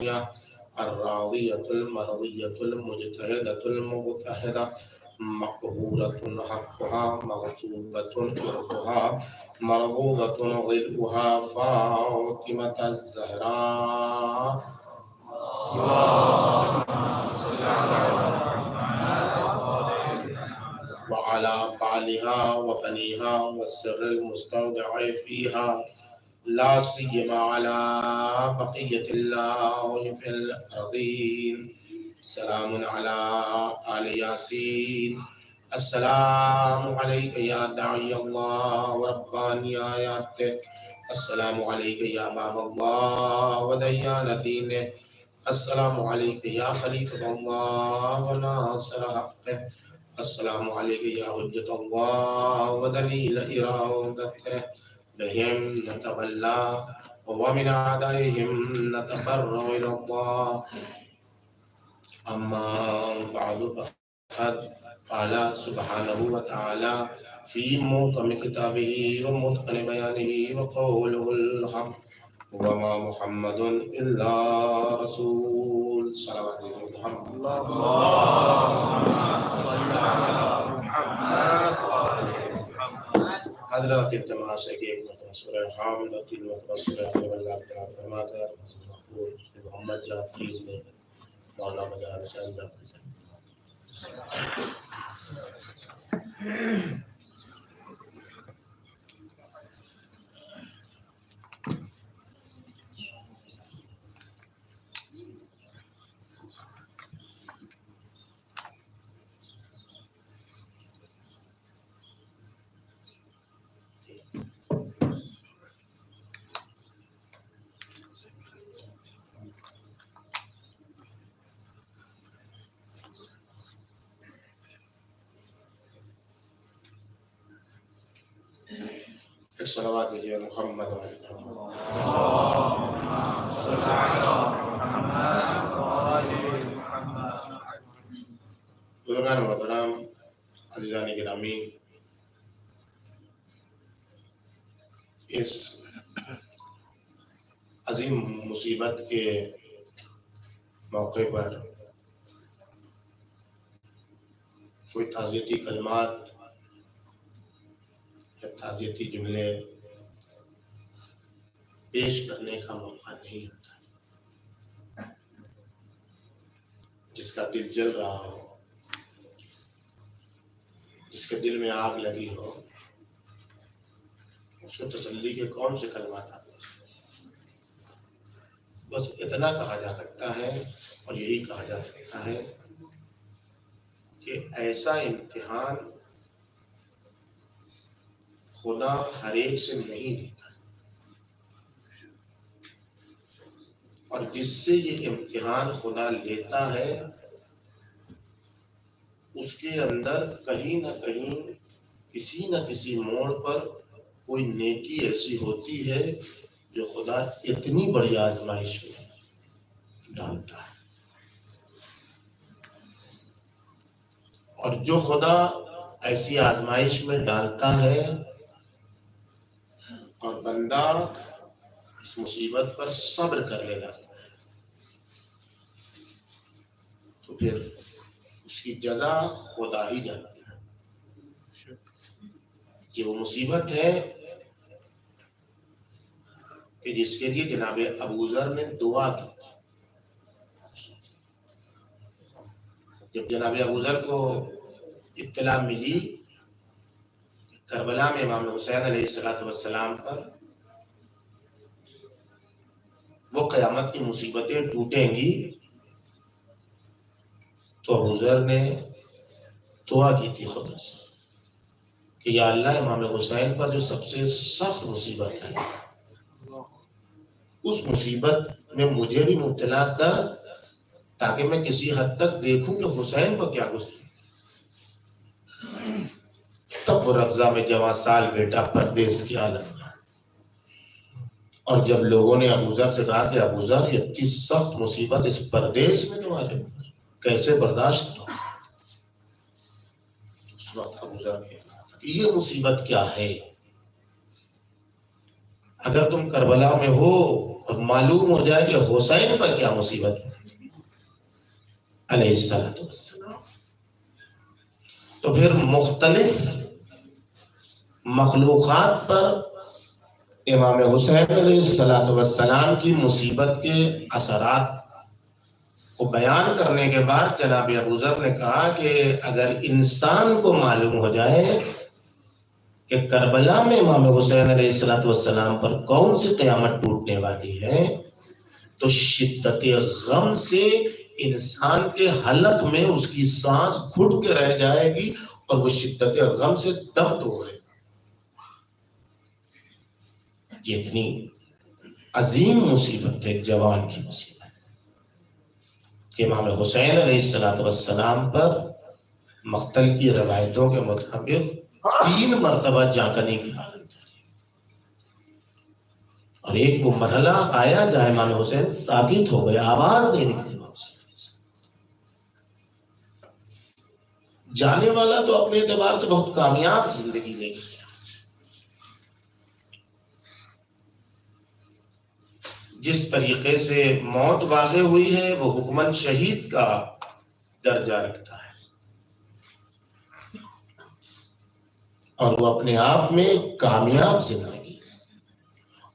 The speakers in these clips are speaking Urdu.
الثانية الراضية المرضية المجتهدة المبتهلة مقهورة حقها مغصوبة حقها مرغوبة ظلها فاطمة الزهراء وعلى بعلها وبنيها والسر المستودع فيها لا سيما على بقية الله في الأرضين سلام على آل ياسين السلام عليك يا داعي الله ورباني آياته السلام عليك يا باب الله وديان دينه السلام عليك يا خليفة الله وناصر حقه السلام عليك يا حجة الله ودليل إرادته بهم نتولى ومن أعدائهم نتبرأ إلى الله أما بعد فقد قال سبحانه وتعالى في محكم كتابه ومتقن بيانه وقوله الحق وما محمد إلا رسول صلوات محمد حضرات اجتماع سے ایک مرتبہ سورہ حامد اور تین مرتبہ سورہ اللہ تعالیٰ فرماتا ہے محمد جعفری نے مولانا مجاہد حسین جعفری سے ایک صلوات دیجیے محمد علیہ بزرگان محترم عزیزان گرامی، اس عظیم مصیبت کے موقع پر کوئی تعزیتی کلمات یا تعزیتی جملے پیش کرنے کا موقع نہیں ہوتا۔ جس کا دل جل رہا ہو، جس کے دل میں آگ لگی ہو، اس کو تسلی کے کون سے کلمات آتے ہیں؟ بس اتنا کہا جا سکتا ہے اور یہی کہا جا سکتا ہے کہ ایسا امتحان خدا ہر ایک سے نہیں دیتا، اور جس سے یہ امتحان خدا لیتا ہے اس کے اندر کہیں نہ کہیں کسی نہ کسی موڑ پر کوئی نیکی ایسی ہوتی ہے جو خدا اتنی بڑی آزمائش میں ڈالتا ہے۔ اور جو خدا ایسی آزمائش میں ڈالتا ہے اور بندہ اس مصیبت پر صبر کر لے گا تو پھر اس کی جزا خدا ہی جانتی ہے کہ وہ مصیبت ہے کہ جس کے لیے جناب ابو ذر نے دعا کی تھی۔ جب جناب ابو ذر کو اطلاع ملی کربلا میں امام حسین علیہ السلام پر وہ قیامت کی مصیبتیں ٹوٹیں گی، تو ابو ذر نے دعا کی تھی خدا سے کہ یا اللہ، امام حسین پر جو سب سے سخت مصیبت ہے اس مصیبت میں مجھے بھی مبتلا کر، تاکہ میں کسی حد تک دیکھوں کہ حسین کو کیا گزری۔ تب وہ رضا میں جواں سال بیٹا پردیس کی عالم میں، اور جب لوگوں نے ابو ذر سے کہا کہ ابو ذر یہ اتنی سخت مصیبت اس پردیس میں تمہارے کیسے برداشت ہو، اس وقت ابو ذر نے کہا یہ مصیبت کیا ہے؟ اگر تم کربلا میں ہو اور معلوم ہو جائے کہ حسین پر کیا مصیبت علیہ السلام، تو پھر مختلف مخلوقات پر امام حسین علیہ السلام کی مصیبت کے اثرات کو بیان کرنے کے بعد جناب ابوذر نے کہا کہ اگر انسان کو معلوم ہو جائے کہ کربلا میں امام حسین علیہ السلام پر کون سی قیامت ٹوٹنے والی ہے تو شدت غم سے انسان کے حلق میں اس کی سانس گھٹ کے رہ جائے گی اور وہ شدت غم سے دم توڑے گا۔ یہ اتنی عظیم مصیبت ہے، جوان کی مصیبت کہ امام حسین علیہ السلام پر مقتل کی روایتوں کے مطابق 3 مرتبہ جانکنے کی حالت ہے، اور ایک وہ مرحلہ آیا جہاں امام حسین ساکت ہو گئے، آواز نہیں نکلی۔ امام حسین جانے والا تو اپنے اعتبار سے بہت کامیاب زندگی لے گیا، جس طریقے سے موت واقع ہوئی ہے وہ حکمن شہید کا درجہ رکھتا ہے، اور وہ اپنے آپ میں کامیاب زندگی،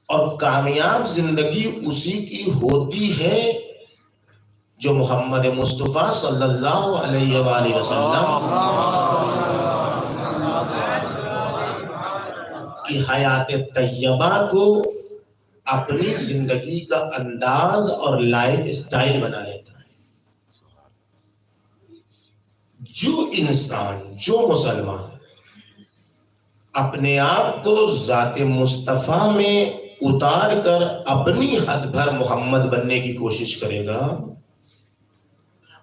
اور کامیاب زندگی اسی کی ہوتی ہے جو محمد مصطفیٰ صلی اللہ علیہ وآلہ وسلم کی حیات طیبہ کو اپنی زندگی کا انداز اور لائف اسٹائل بنا لیتا ہے۔ جو انسان، جو مسلمان اپنے آپ کو ذات مصطفیٰ میں اتار کر اپنی حد بھر محمد بننے کی کوشش کرے گا،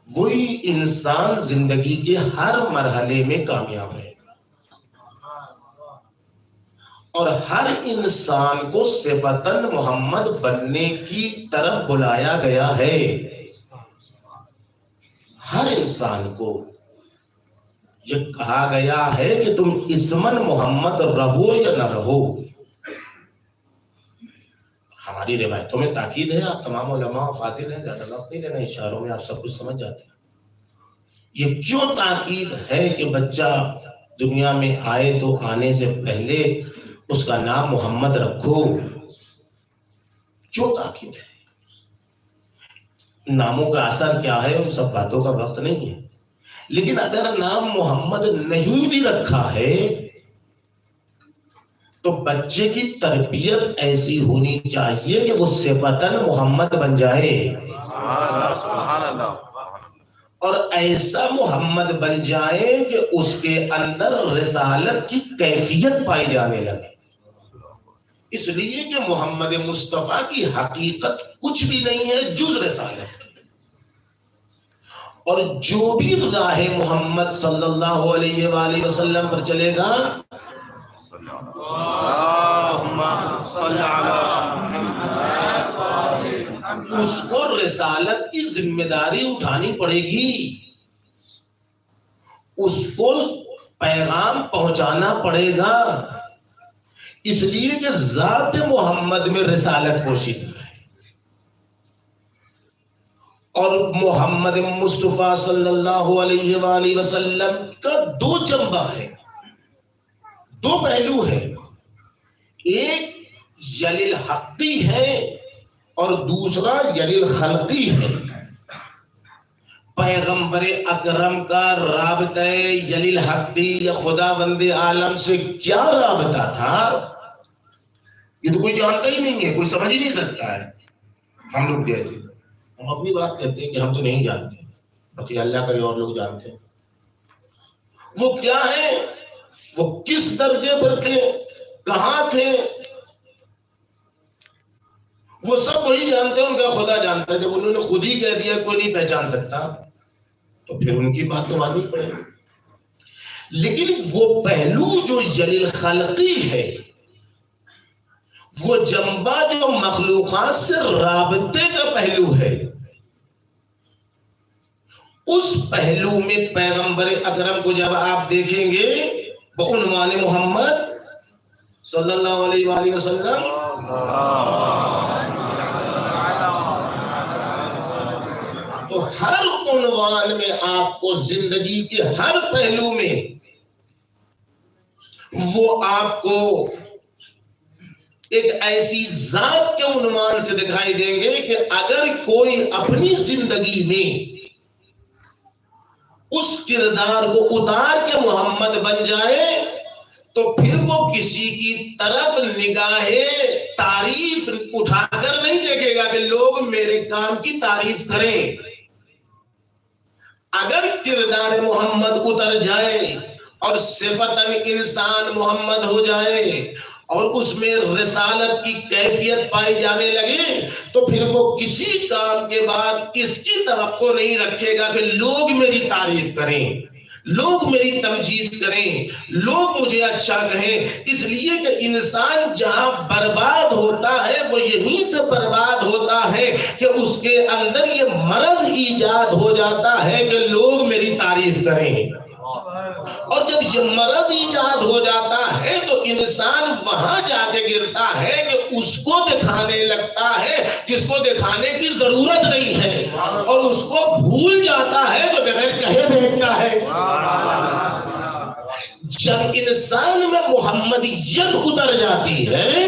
وہی انسان زندگی کے ہر مرحلے میں کامیاب ہے، اور ہر انسان کو صفتاً محمد بننے کی طرف بلایا گیا ہے۔ ہر انسان کو یہ کہا گیا ہے کہ تم اسمن محمد رہو یا نہ رہو۔ ہماری روایتوں میں تاکید ہے، آپ تمام علماء فاضل ہیں، زیادہ وقت نہیں لینا، اشاروں میں آپ سب کچھ سمجھ جاتے ہیں۔ یہ کیوں تاکید ہے کہ بچہ دنیا میں آئے تو آنے سے پہلے اس کا نام محمد رکھو؟ کیوں تاکید ہے؟ ناموں کا اثر کیا ہے ان سب باتوں کا وقت نہیں ہے، لیکن اگر نام محمد نہیں بھی رکھا ہے تو بچے کی تربیت ایسی ہونی چاہیے کہ وہ صفتاً محمد بن جائے، سبحان اللہ، اور ایسا محمد بن جائے کہ اس کے اندر رسالت کی کیفیت پائی جانے لگے۔ اس لیے کہ محمد مصطفیٰ کی حقیقت کچھ بھی نہیں ہے جز رسالت، اور جو بھی راہ محمد صلی اللہ علیہ وآلہ وسلم پر چلے گا اللہم صل علی اس کو رسالت کی ذمہ داری اٹھانی پڑے گی، اس کو پیغام پہنچانا پڑے گا، اس لیے کہ ذات محمد میں رسالت پوشیدہ ہے، اور محمد مصطفیٰ صلی اللہ علیہ وآلہ وسلم کا 2 جنبہ ہے، 2 پہلو ہے، ایک یلیل حقی ہے اور دوسرا یلیل خلقی ہے۔ پیغمبر اکرم کا رابطہ یلیل حقی یا خدا بند عالم سے کیا رابطہ تھا یہ تو کوئی جانتا ہی نہیں ہے، کوئی سمجھ ہی نہیں سکتا ہے۔ ہم لوگ جیسے ہم اپنی بات کہتے ہیں کہ ہم تو نہیں جانتے، باقی اللہ کا اور لوگ جانتے ہیں۔ وہ کیا ہے، وہ کس درجے پر تھے، کہاں تھے، وہ سب وہی جانتے ہیں، ان کا خدا جانتا ہے۔ جب انہوں نے خود ہی کہہ دیا کوئی نہیں پہچان سکتا تو پھر ان کی بات تو ماننی پڑے گی۔ لیکن وہ پہلو جو یلیل خلقی ہے، وہ جنبہ جو مخلوقات سے رابطے کا پہلو ہے، اس پہلو میں پیغمبر اکرم کو جب آپ دیکھیں گے بعنوان محمد صلی اللہ علیہ وآلہ وسلم تو ہر عنوان میں آپ کو زندگی کے ہر پہلو میں وہ آپ کو ایک ایسی ذات کے عنوان سے دکھائی دیں گے کہ اگر کوئی اپنی زندگی میں اس کردار کو اتار کے محمد بن جائے تو پھر وہ کسی کی طرف نگاہ تعریف اٹھا کر نہیں دیکھے گا کہ لوگ میرے کام کی تعریف کریں. اگر کردار محمد اتر جائے اور صفتاً انسان محمد ہو جائے اور اس میں رسالت کی کیفیت پائی جانے لگے تو پھر وہ کسی کام کے بعد اس کی توقع نہیں رکھے گا کہ لوگ میری تعریف کریں، لوگ میری تمجید کریں، لوگ مجھے اچھا کہیں. اس لیے کہ انسان جہاں برباد ہوتا ہے وہ یہیں سے برباد ہوتا ہے کہ اس کے اندر یہ مرض ایجاد ہو جاتا ہے کہ لوگ میری تعریف کریں. اور جب یہ مرض ایجاد ہو جاتا ہے تو انسان وہاں جا کے گرتا ہے کہ اس کو دکھانے لگتا ہے جس کو دکھانے کی ضرورت نہیں ہے، اور اس کو بھول جاتا ہے جو بغیر کہے بھیجتا ہے. جب انسان میں محمدیت اتر جاتی ہے،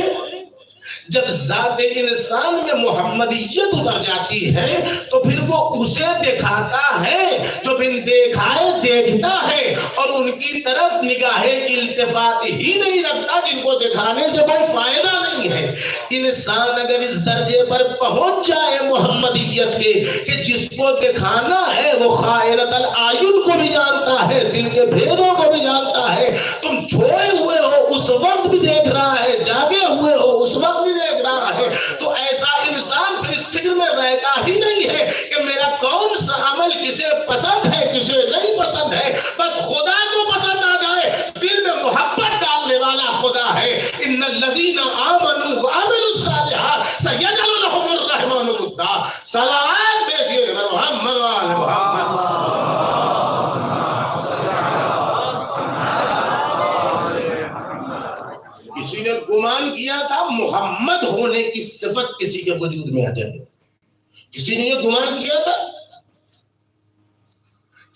جب ذات انسان میں محمدیت اتر جاتی ہے تو پھر وہ اسے دکھاتا ہے جو بن دیکھائے دیکھتا ہے، اور ان کی طرف نگاہ التفات ہی نہیں رکھتا جن کو دکھانے سے کوئی فائدہ نہیں ہے. انسان اگر اس درجے پر پہنچ جائے محمدیت کے کہ جس کو دکھانا ہے وہ خائنۃ العیون کو بھی جانتا ہے، دل کے بھیدوں کو بھی جانتا ہے. تم چھوئے ہوئے ہو اس وقت بھی دیکھ رہا ہے، جاگے ہوئے ہو اس وقت بھی دیکھ رہا ہے. تو ایسا انسان پھر اس فکر میں رہتا ہی نہیں ہے کہ میرا کون سا عمل کسے پسند ہے کسے نہیں پسند ہے، بس خدا کو پسند آ جائے. دل میں محبت ڈالنے والا خدا ہے. ان الذین آمنوا وعملوا الصالحات سیجعل لهم الرحمن ودا. صلوات بھیجیے محمد وعلی محمد. کسی نے گمان کیا تھا محمد ہونے کی صفت کسی کے وجود میں آ جائے. کسی نے یہ گمان کیا تھا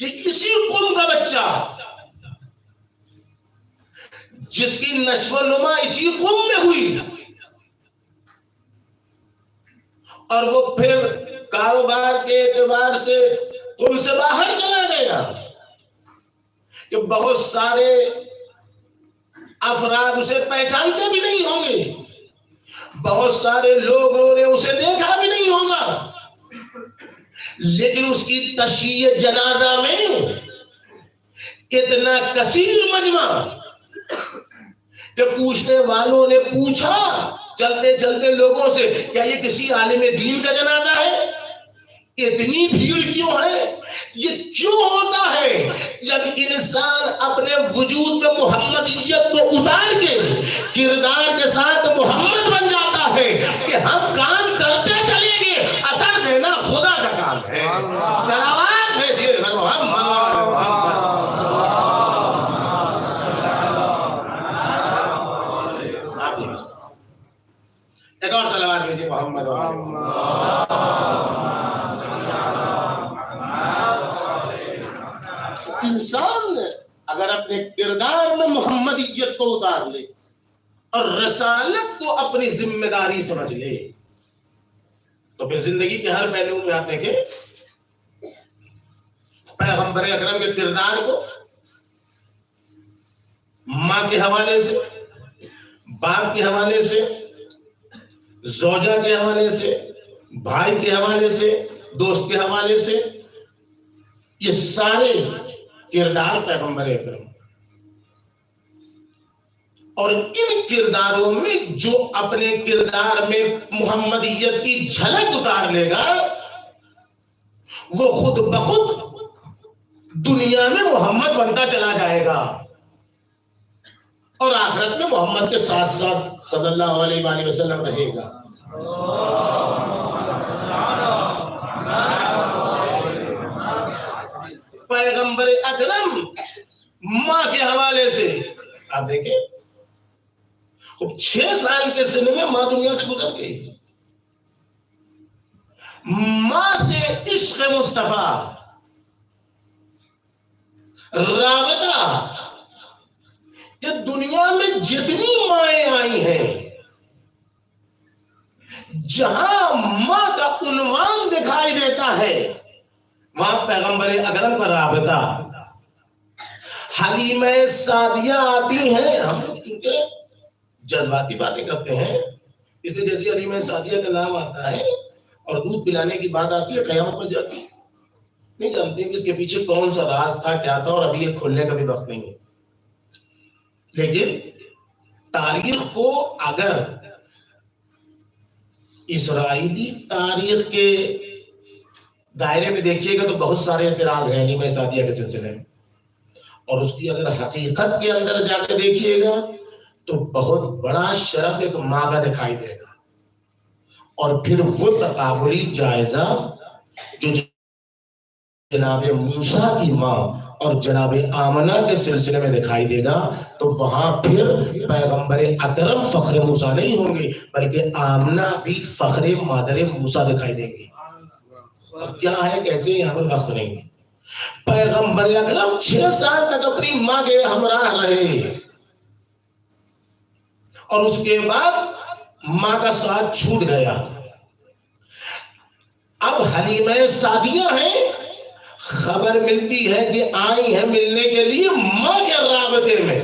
کہ اسی قوم کا بچہ جس کی نشو و نما اسی قوم میں ہوئی اور وہ پھر کاروبار کے اعتبار سے قوم سے باہر چلا گیا کہ بہت سارے افراد اسے پہچانتے بھی نہیں ہوں گے، بہت سارے لوگوں نے اسے دیکھا بھی نہیں ہوگا، لیکن اس کی تشییع جنازہ میں اتنا کثیر مجمع کہ پوچھنے والوں نے پوچھا چلتے چلتے لوگوں سے کیا یہ کسی عالم دین کا جنازہ ہے؟ اتنی بھیڑ کیوں ہے؟ یہ کیوں ہوتا ہے؟ جب انسان اپنے وجود میں محمدیت کو اتار کے کردار کے ساتھ محمد بن جاتا ہے کہ ہم کام کرتے چلیں گے، اثر دینا خدا کا کام ہے. صلوات بھیجیے محمد. ایک اور صلوات بھیجیے محمد. انسان اگر اپنے کردار میں محمدیت کو اتار لے اور رسالت کو اپنی ذمہ داری سمجھ لے تو پھر زندگی کے ہر پہلو میں آپ دیکھیں پیغمبر اکرم کے کردار کو ماں کے حوالے سے، باپ کے حوالے سے، زوجہ کے حوالے سے، بھائی کے حوالے سے، دوست کے حوالے سے، یہ سارے کردار پیغمبر اکرم، اور ان کرداروں میں جو اپنے کردار میں محمدیت کی جھلک اتار لے گا وہ خود بخود دنیا میں محمد بنتا چلا جائے گا اور آخرت میں محمد کے ساتھ ساتھ صلی اللہ علیہ وآلہ وسلم رہے گا. پیغمبر اکرم ماں کے حوالے سے آپ دیکھیں 6 سال کے سن میں ماں دنیا سے گزر گئی. ماں سے عشق مصطفیٰ رابطہ کہ دنیا میں جتنی مائیں آئی ہیں جہاں ماں کا عنوان دکھائی دیتا ہے وہاں پیغمبر اکرم کا رابطہ. حلیمہ سعدیہ آتی ہیں. ہم لوگ چونکہ جذباتی باتیں کرتے ہیں اس لیے جیسے حلیمہ سعدیہ کا نام آتا ہے اور دودھ پلانے کی بات آتی ہے قیامت پر جاتی ہے. نہیں جانتے کہ اس کے پیچھے کون سا راز تھا کیا تھا اور ابھی یہ کھلنے کا بھی وقت نہیں ہے. لیکن تاریخ کو اگر اسرائیلی تاریخ کے دائرے میں دیکھیے گا تو بہت سارے اعتراض ہیں حلیمہ سعدیہ کے سلسلے میں, اور اس کی اگر حقیقت کے اندر جا کے دیکھیے گا تو بہت بڑا شرف ایک ماں کا دکھائی دے گا. اور پھر وہ تقابلی جائزہ جو جناب موسیٰ کی ماں اور جناب آمنہ کے سلسلے میں دکھائی دے گا تو وہاں پھر پیغمبر اکرم فخر موسیٰ نہیں ہوں گے بلکہ آمنہ بھی فخر مادر موسیٰ دکھائی دیں گے. کیا ہے کیسے یہاں پر وقت نہیں ہے. پیغمبر اکرم 6 سال تک اپنی ماں کے ہمراہ رہے اور اس کے بعد ماں کا ساتھ چھوٹ گیا. اب حلیمہ سعدیہ ہیں, خبر ملتی ہے کہ آئی ہیں ملنے کے لیے ماں کے رابطے میں.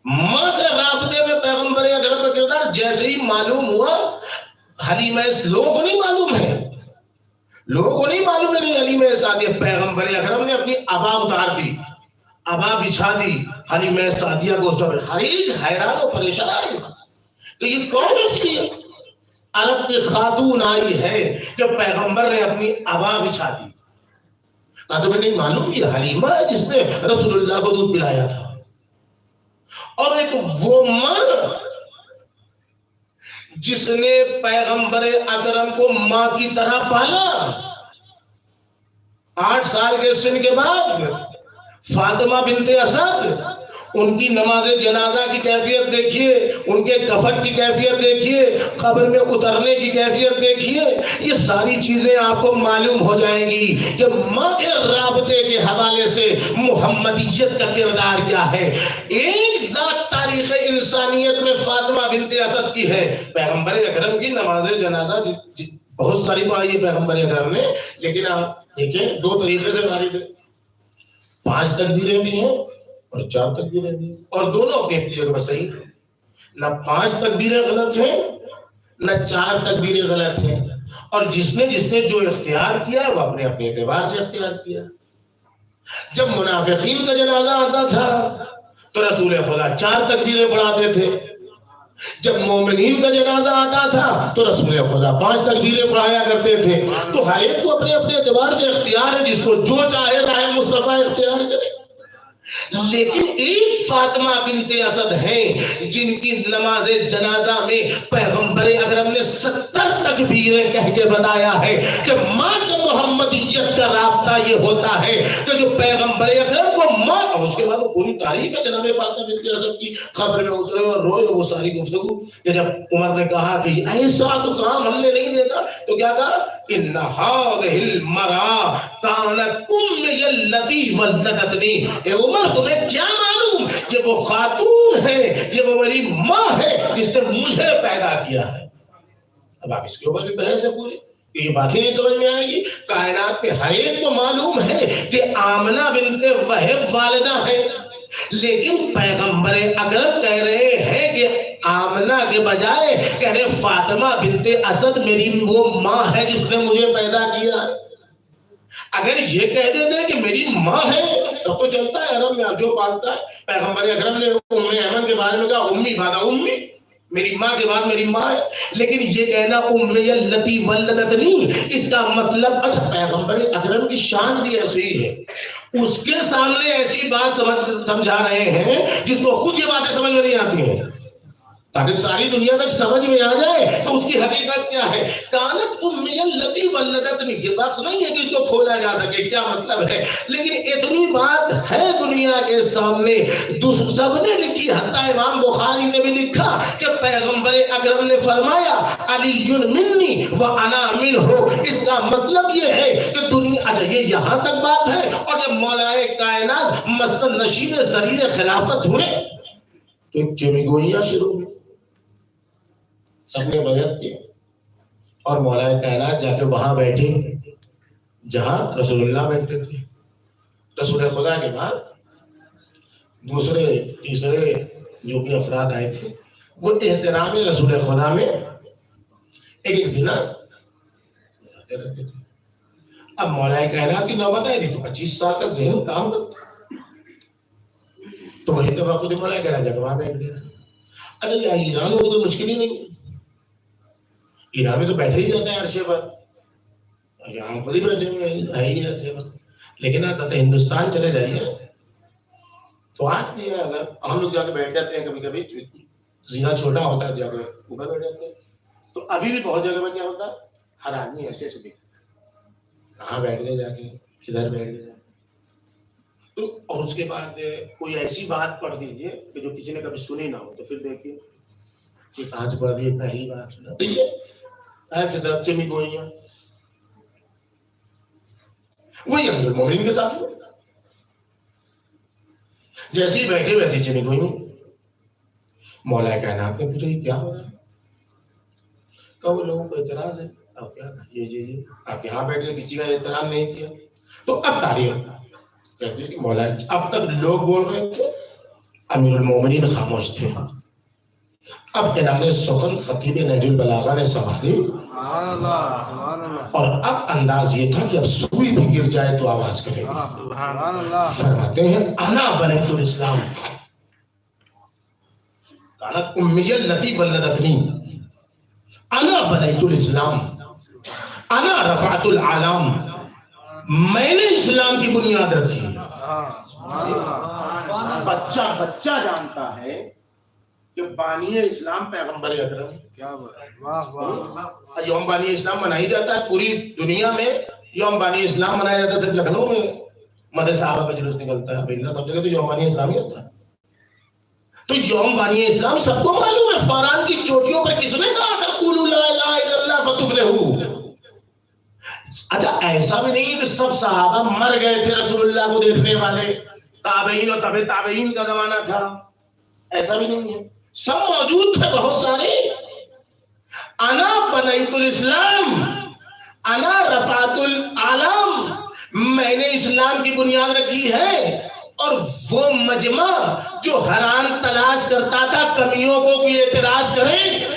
ماں سے رابطے میں پیغمبر اکرم کا کردار جیسے ہی معلوم ہوا, حلیمہ لوگوں کو نہیں معلوم ہے, لوگوں کو نہیں معلوم ہے نہیں حلیمہ سعدیہ. پیغمبر اکرم نے اپنی عبا اتار دی, عبا بچھا دی, حلیمہ سعدیہ کو ہر ایک حیران و پریشان کہ یہ کون سی عرب کی خاتون آئی ہے کہ پیغمبر نے اپنی عبا بچھا دی. تمہیں نہیں معلوم یہ حلیمہ ہے جس نے رسول اللہ کو دودھ پلایا تھا. اور ایک وہ ماں جس نے پیغمبر اکرم کو ماں کی طرح پالا. 8 سال کے سن کے بعد فاطمہ بنت اسد, ان کی نماز جنازہ کی کیفیت دیکھیے, ان کے کفن کی کیفیت دیکھیے, قبر میں اترنے کی کیفیت دیکھیے. یہ ساری چیزیں آپ کو معلوم ہو جائیں گی کہ ماں کے رابطے کے حوالے سے محمدیت کا کردار کیا ہے. ایک ذات تاریخ انسانیت میں فاطمہ بنت اسد کی ہے. پیغمبر اکرم کی نماز جنازہ بہت ساری پڑھائی ہے پیغمبر اکرم نے, لیکن آپ دیکھیں 2 طریقے سے وارد ہے. 5 تکبیریں بھی ہیں اور 4 تکبیریں بھی ہیں, اور دونوں اپنی اپنی جگہ پر صحیح ہیں. نہ 5 تکبیریں غلط ہیں نہ 4 تکبیریں غلط ہیں. اور جس نے جو اختیار کیا وہ اپنے اپنے اعتبار سے اختیار کیا. جب منافقین کا جنازہ آتا تھا تو رسول خدا 4 تکبیریں پڑھاتے تھے. جب مومنین کا جنازہ آتا تھا تو رسول خدا 5 تکبیریں پڑھایا کرتے تھے. تو ہر ایک کو اپنے اپنے اعتبار سے اختیار ہے, جس کو جو چاہے راہ مصطفیٰ اختیار کرے. لیکن ایک فاطمہ بنت اسد ہیں جن کی نماز جنازہ میں پیغمبر اکرم نے 70 تکبیریں کہہ کے بتایا ہے کہ ماں سے محمدیت کا رابطہ یہ ہوتا ہے کہ جو پیغمبر اکرم کو ماں, اور اس کے بعد وہ پوری تعریف ہے جناب فاطمہ بنت اسد کی, قبر میں اترے اور روئے, وہ ساری گفتگو کہ جب عمر نے کہا کہ ایسا تو کام ہم نے نہیں دیکھا تو کیا کہا, ان هذه المرأة كانت امي التي ولدتني. اے عمر تمہیں کیا معلوم, یہ وہ خاتون ہے, یہ وہ میری ماں ہے جس نے مجھے پیدا کیا ہے. اب آپ اس کے اوپر بھی بحث ہے پوری, یہ باتیں نہیں سمجھ میں آئے گی. کائنات کے ہر ایک کو معلوم ہے کہ آمنہ بنت وہب والدہ ہے, لیکن پیغمبر اکرم کہہ رہے ہیں کہ آمنہ کے بجائے کہہ رہے فاطمہ بنت اسد میری وہ ماں ہے جس نے مجھے پیدا کیا. اگر یہ کہہ دیتے کہ میری ماں ہے تب تو چلتا ہے, عرب میں جو پالتا ہے. پیغمبر اکرم نے ام ایمن کے بارے میں کہا امی بعد امی, میری ماں کے بعد میری ماں ہے. لیکن یہ کہنا امی التی ولدتنی, اس کا مطلب اچھا پیغمبر اکرم کی شان بھی ایسی ہے, اس کے سامنے ایسی بات سمجھا رہے ہیں جس کو خود یہ باتیں سمجھ میں نہیں آتی ہیں. تاکہ ساری دنیا تک سمجھ میں آ جائے تو اس کی حقیقت کیا ہے. کانت امی التی ولدتنی، یہ بات نہیں ہے کہ اس کو کھولا جا سکے کیا مطلب ہے، لیکن اتنی بات ہے دنیا کے سامنے سب نے لکھی، حتیٰ امام بخاری نے بھی لکھا کہ پیغمبر اکرم نے فرمایا علی منی و انا منہ. اس کا مطلب یہ ہے کہ دنیا، اچھا یہ یہاں تک بات ہے، اور جب مولا کائنات مسند نشین زریر خلافت ہوئے تو ایک چمیگوئیاں شروع ہوئی، سب نے بیعت کی اور مولا کائنات جا کے وہاں بیٹھے جہاں رسول اللہ بیٹھتے تھے. رسول خدا کے بعد دوسرے تیسرے جو بھی افراد آئے تھے وہ احترام رسول خدا میں ایک زنا رہتے تھے. اب مولا کائنات کی نوبت آئی تھی تو 25 سال کا ذہن کام کرتا، تو وہی تو خود مولا کائنات جا کے وہاں بیٹھ گیا. ارے ایران میں تو کوئی مشکل ہی نہیں، ایران میں تو بیٹھے ہی جاتے ہیں عرشے پر، ہم خود ہی بیٹھے ہوئے ہے ہی عرشے پر. لیکن آپ ہندوستان چلے جائیے تو آج بھی ہے، اگر ہم لوگ جا کے بیٹھ جاتے ہیں کبھی کبھی، زنا چھوٹا ہوتا ہے جا کے اوپر بیٹھ جاتے ہیں، تو ابھی بھی بہت جگہ میں کیا ہوتا ہے ہر آدمی ایسے ایسے دیکھتا ہے کہاں بیٹھ گئے، جا کے ادھر بیٹھ گئے. تو اور اس کے بعد کوئی ایسی بات پڑھ دیجیے کہ جو کسی نے کبھی سنی نہ ہو، تو پھر دیکھیے کہ آج پڑھ دیے پہلی بات سنا ایسے سب چمی گوئیاں. وہی امیر المومنین کے ساتھ جیسے ہی بیٹھے ویسے چمی گوئیاں. مولا کائنات نے پوچھا یہ کیا ہو رہا ہے، کہ وہ لوگوں کو اعتراض ہے. آپ کیا یہ آپ یہاں بیٹھ کے کسی کا احترام نہیں کیا. تو اب تاریخ کہتے ہیں کہ مولا اب تک لوگ بول رہے تھے، امیر المومنین خاموش تھے. اب عنان سخن خطیب نہج البلاغہ نے سنبھالی اور اب انداز یہ تھا کہ اب سوئی بھی گر جائے تو آواز کرے گا. فرماتے ہیں انا بنیت الاسلام کانت امی التی ولدتنی، انا بنیت الاسلام انا رفعت العالم، میں نے اسلام کی بنیاد رکھی. بچہ جانتا ہے کہ بانی اسلام پیغمبر اکرم. یوم بانی اسلام منائی جاتا ہے پوری دنیا میں، یوم بانی اسلام منایا جاتا ہے صرف لکھنؤ میں مدرسہ صحابہ کا جلوس نکلتا ہے، پہلے سب جگہ تو یوم بانی اسلام ہی ہوتا ہے. تو یوم بانی اسلام سب کو معلوم ہے. فاران کی چوٹیوں پر کس نے کہا تھا قولوا لا الہ الا اللہ فتفلحوا. اچھا ایسا بھی نہیں ہے کہ سب صحابہ مر گئے تھے رسول اللہ کو دیکھنے والے، تابعین اور تبع تابعین کا زمانہ تھا، ایسا بھی نہیں ہے، سب موجود تھے بہت سارے. انا بنیت الاسلام انا رفعت العالم، میں نے اسلام کی بنیاد رکھی ہے. اور وہ مجمع جو حیران تلاش کرتا تھا کمیوں کو کہ اعتراض کریں،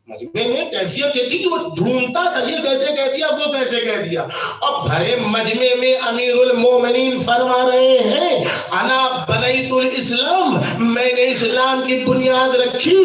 مجمع میں کیفیت یہ تھی کہ وہ ڈھونڈتا تھا یہ کیسے کہہ دیا وہ کیسے کہہ دیا. اور بھرے مجمع میں امیر المومنین فرما رہے ہیں انا بنیت الاسلام، میں نے اسلام کی بنیاد رکھی.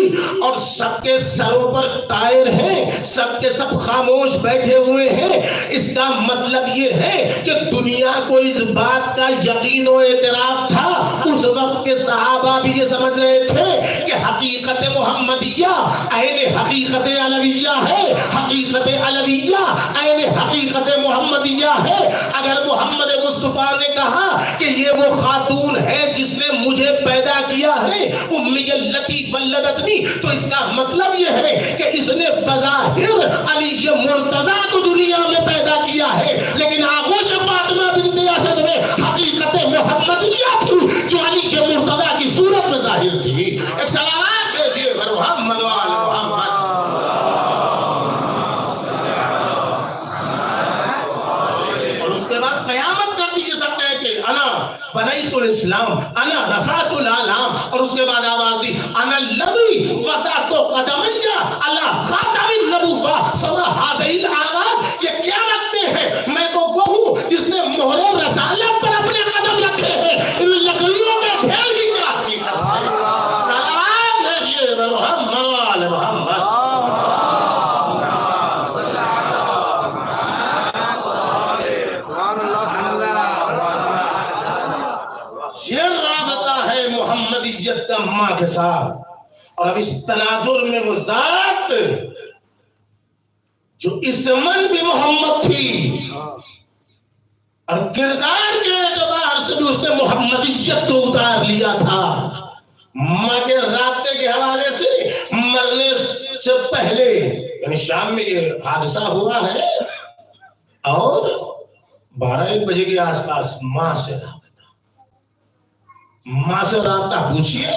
اور سب کے سروں پر طائر ہیں، سب کے سب خاموش بیٹھے ہوئے ہیں. اس کا مطلب یہ ہے کہ دنیا کو اس بات کا یقین و اعتراف تھا. اس وقت کے صحابہ بھی یہ سمجھ رہے تھے کہ حقیقت محمدیہ عین حقیقت علویہ ہے، حقیقت علویہ عین حقیقت محمدیہ ہے. اگر محمد مصطفیٰ نے کہا کہ یہ وہ خاتون ہے جس نے مجھے پیدا کیا ہے، امی التی ولدتنی، تو اس کا مطلب یہ ہے کہ اس نے بظاہر علی مرتضیٰ کو دنیا میں پیدا کیا ہے، لیکن آغوش فاطمہ بنت اسد میں حقیقت محمدیہ تھی جو علی مرتضیٰ کی صورت میں ظاہر تھی. ایک سلامات کہتے ہیں محمد وآل محمد. بنیت الاسلام انا رفعت العالم، اور اس کے بعد آواز دی انا الذی وضعت قدمی علی خاتم النبوہ فما هذه الاعراض. یہ کیا رکھتے ہیں، میں تو وہ ہوں جس نے مہر رسالت پر اپنے قدم رکھے ہیں. ان لکڑیوں میں ڈھیر کی کیا حقیقت ہے. سلام ہے یہ محمد محمد. محمدیت کا ماں کے ساتھ. اور اب اس تناظر میں وہ ذات جو اسمن بھی محمد تھی اور کردار کے اعتبار سے بھی اس نے محمدیت کو اتار لیا تھا، ماں کے رابطے کے حوالے سے مرنے سے پہلے یعنی شام میں یہ حادثہ ہوا ہے اور 12-1 بجے کے آس پاس ماں سے رابطہ پوچھئے،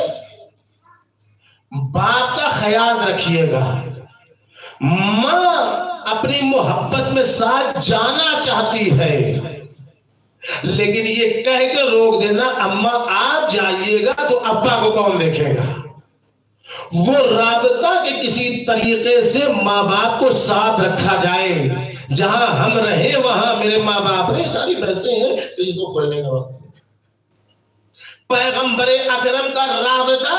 بات کا خیال رکھیے گا، ماں اپنی محبت میں ساتھ جانا چاہتی ہے لیکن یہ کہہ کے روک دینا اماں آپ جائیے گا تو ابا کو کون دیکھے گا، وہ رابطہ کے کسی طریقے سے ماں باپ کو ساتھ رکھا جائے، جہاں ہم رہیں وہاں میرے ماں باپ رہے، ساری بحثیں ہیں اس کو کھولنے کا وقت۔ پیغمبر اکرم کا رابطہ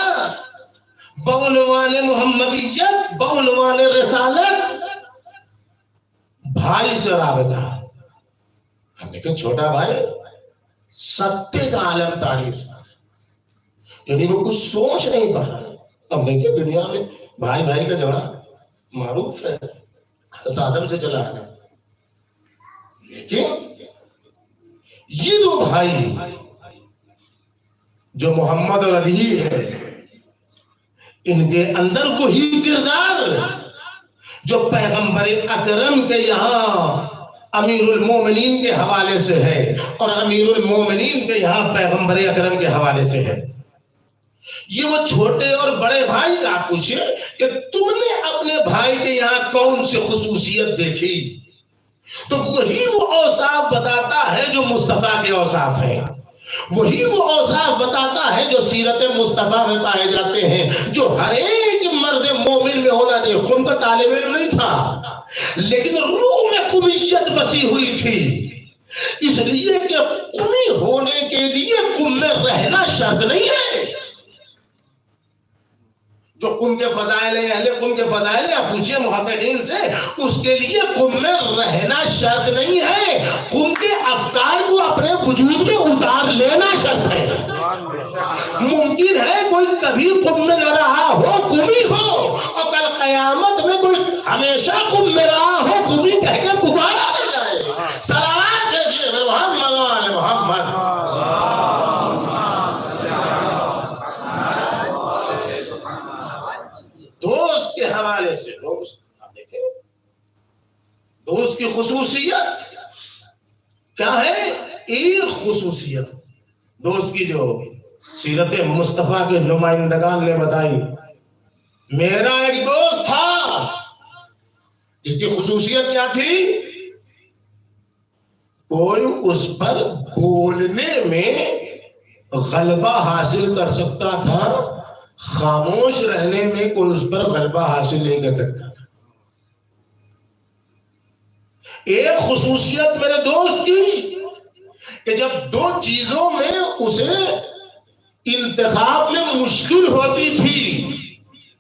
بعنوان محمدیت، بعنوان رسالت، بھائی سے رابطہ۔ لیکن چھوٹا بھائی ستے کا عالم تعریف، یعنی وہ کچھ سوچ نہیں پا رہا۔ اب دیکھیں دنیا میں بھائی بھائی کا جھگڑا معروف ہے، حضرت آدم سے چلا ہے، لیکن یہ دو بھائی جو محمد اور علی ہے، ان کے اندر وہی کردار جو پیغمبر اکرم کے یہاں امیر المومنین کے حوالے سے ہے اور امیر المومنین کے یہاں پیغمبر اکرم کے حوالے سے ہے۔ یہ وہ چھوٹے اور بڑے بھائی آپ پوچھیں کہ تم نے اپنے بھائی کے یہاں کون سی خصوصیت دیکھی، تو وہی وہ اوصاف بتاتا ہے جو مصطفیٰ کے اوصاف ہیں، وہی وہ اوصاف بتاتا ہے جو سیرت مصطفیٰ میں پائے جاتے ہیں، جو ہر ایک مرد مومن میں ہونا چاہیے۔ خون کا طالب علم نہیں تھا لیکن روح میں قمیت بسی ہوئی تھی، اس لیے کہ قمی ہونے کے لیے قم میں رہنا شرط نہیں ہے۔ جو قم کے فضائل ہیں، اہل قم کے فضائل ہیں، آپ پوچھئے محققین سے، اس کے لیے قم میں رہنا شرط نہیں ہے، قم کے افکار کو اپنے وجود میں اتار لینا شرط ہے۔ ممکن ہے کوئی کبھی قم میں نہ رہا ہو، قمی ہو، اور کل قیامت میں کوئی ہمیشہ قم میں رہا ہو، قمی کہہ کے پکارا نہ جائے۔ صلوات بھیجیے محمد وآل محمد۔ دوست کے حوالے سے دوست آپ دیکھیں، دوست کی خصوصیت کیا ہے؟ ایک خصوصیت دوست کی جو سیرت مصطفیٰ کے نمائندگان نے بتائی، میرا ایک دوست تھا جس کی خصوصیت کیا تھی؟ کوئی اس پر بولنے میں غلبہ حاصل کر سکتا تھا، خاموش رہنے میں کوئی اس پر غلبہ حاصل نہیں کر سکتا تھا۔ ایک خصوصیت میرے دوست کی کہ جب دو چیزوں میں اسے انتخاب میں مشکل ہوتی تھی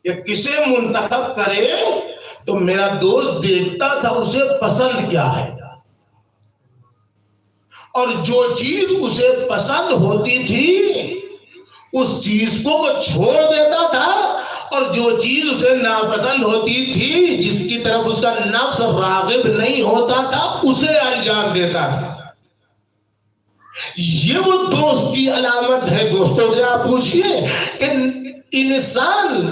کہ کسے منتخب کرے، تو میرا دوست دیکھتا تھا اسے پسند کیا ہے، اور جو چیز اسے پسند ہوتی تھی اس چیز کو وہ چھوڑ دیتا تھا، اور جو چیز اسے ناپسند ہوتی تھی، جس کی طرف اس کا نفس راغب نہیں ہوتا تھا، اسے انجام دیتا تھا۔ یہ وہ دوست کی علامت ہے۔ دوستوں سے آپ پوچھئے کہ انسان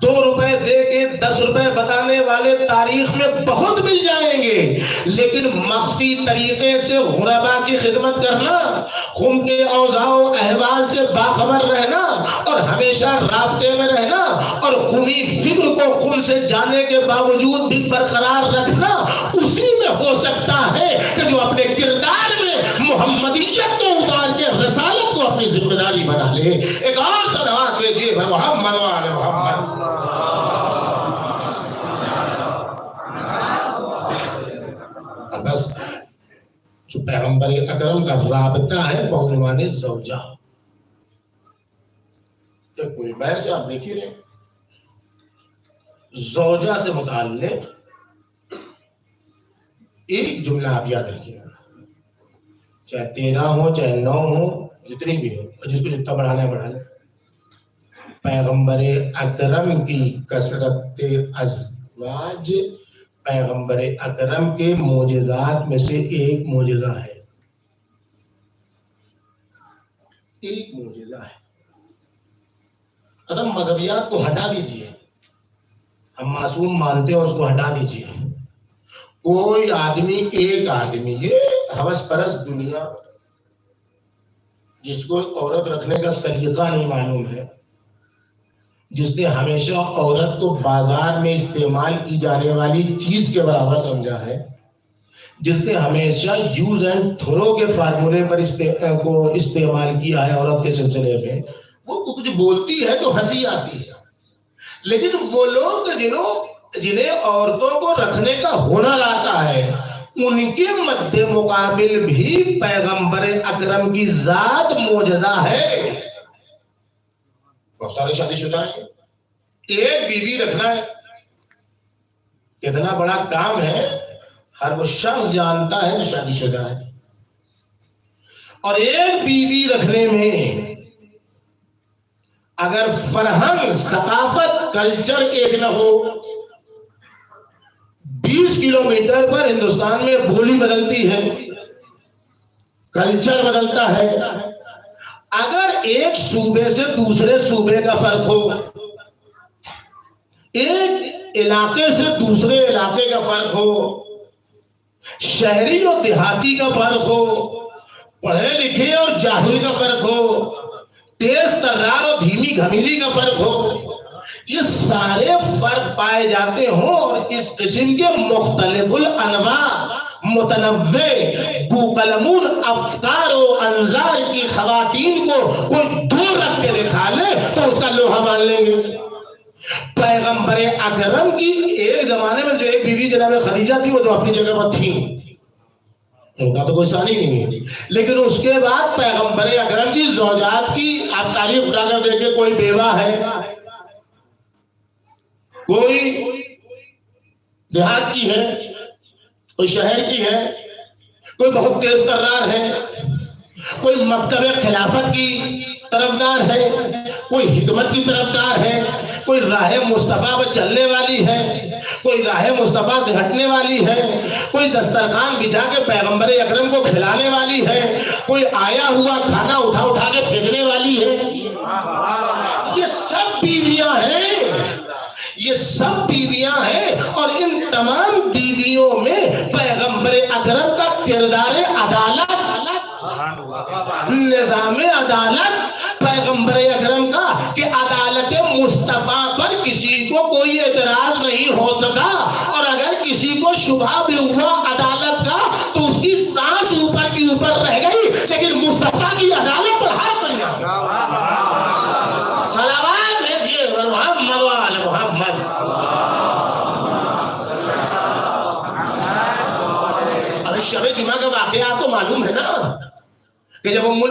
2 روپے دے کے 10 روپے بتانے والے تاریخ میں بہت مل جائیں گے، لیکن مخفی طریقے سے غربا کی خدمت کرنا، قوم کے اوضاع و احوال سے باخبر رہنا اور ہمیشہ رابطے میں رہنا اور قومی فکر کو قوم سے جانے کے باوجود بھی برقرار رکھنا، اسی میں ہو سکتا ہے کہ جو اپنے کردار میں محمدیت کو اتار کے رسالت کو اپنی ذمہ داری بنا لے۔ ایک اور صلوات بھیجیے محمد وآل محمد۔ بس جو پیغمبر اکرم کا رابطہ ہے بعنوان زوجہ، کوئی بحث آپ دیکھ ہی رہے، زوجہ سے متعلق ایک جملہ آپ یاد رکھیے گا، چاہے 13 ہو چاہے 9 ہو، جتنی بھی ہو، اور جس کو جتنا بڑھانا ہے بڑھا لیں، پیغمبر اکرم کی کثرت ازواج پیغمبر اکرم کے معجزات میں سے ایک معجزہ ہے، ایک معجزہ ہے۔ ادم مذہبیات کو ہٹا دیجیے، ہم معصوم مانتے ہیں، اس کو ہٹا دیجیے۔ کوئی آدمی، ایک آدمی، یہ ہوس پرست دنیا جس کو عورت رکھنے کا سلیقہ نہیں معلوم ہے، جس نے ہمیشہ عورت کو بازار میں استعمال کی جانے والی چیز کے برابر سمجھا ہے، جس نے ہمیشہ یوز اینڈ تھرو کے فارمولے پر استعمال کیا ہے عورت کے سلسلے میں، وہ کچھ بولتی ہے تو ہنسی آتی ہے۔ لیکن وہ لوگ جنہیں عورتوں کو رکھنے کا ہنر آتا ہے، ان کے مد مقابل بھی پیغمبر اکرم کی ذات معجزہ ہے۔ بہت سارے شادی شدہ ہیں، ایک بیوی رکھنا ہے کتنا بڑا کام ہے، ہر وہ شخص جانتا ہے جو شادی شدہ ہے۔ اور ایک بیوی رکھنے میں اگر فرہنگ، ثقافت، کلچر ایک نہ ہو، 20 کلومیٹر پر ہندوستان میں بولی بدلتی ہے، کلچر بدلتا ہے۔ اگر ایک صوبے سے دوسرے صوبے کا فرق ہو، ایک علاقے سے دوسرے علاقے کا فرق ہو، شہری اور دیہاتی کا فرق ہو، پڑھے لکھے اور جاہل کا فرق ہو، تیز ترار اور دھیمی گھمیلی کا فرق ہو، یہ سارے فرق پائے جاتے ہوں، اور اس قسم کے مختلف الانواع، متنوع بوقلمون افکار و انظار کی خواتین کو کوئی دور رکھ کے دکھا لے تو اس کا لوہا مان لیں گے۔ پیغمبر اکرم کی ایک زمانے میں جو ایک بیوی جناب خدیجہ تھی، وہ تو اپنی جگہ پر تھی، ان کا تو کوئی ثانی نہیں ہے، لیکن اس کے بعد پیغمبر اکرم کی زوجات کی آپ تاریخ اٹھا کر دیکھیں، کوئی بیوہ ہے، کوئی دیہات کی ہے، کوئی شہر کی ہے، کوئی بہت تیز ترار ہے، کوئی مکتب خلافت کی طرفدار ہے، کوئی حکمت کی طرفدار ہے، کوئی راہ مصطفیٰ پر چلنے والی ہے، کوئی راہ مصطفیٰ سے ہٹنے والی ہے، کوئی دسترخوان بچھا کے پیغمبر اکرم کو کھلانے والی ہے، کوئی آیا ہوا کھانا اٹھا کے پھینکنے والی ہے۔ یہ سب بیویاں ہیں، یہ سب بیویاں ہیں، اور ان تمام بیویوں میں پیغمبر اکرم کا کردار عدالت، نظام عدالت پیغمبر اکرم کا کہ عدالت مصطفیٰ پر کسی کو کوئی اعتراض نہیں ہو سکا، اور اگر کسی کو شبہ بھی ہوا عدالت کا تو اس کی سانس اوپر کی اوپر رہ گئی، لیکن مصطفیٰ کی عدالت پر ہاتھ نہیں آ سکا۔ صلوات بھیجیے محمد وآل محمد۔ ابھی شب جمعہ کا واقعہ آپ کو معلوم ہے نا، کہ جب ام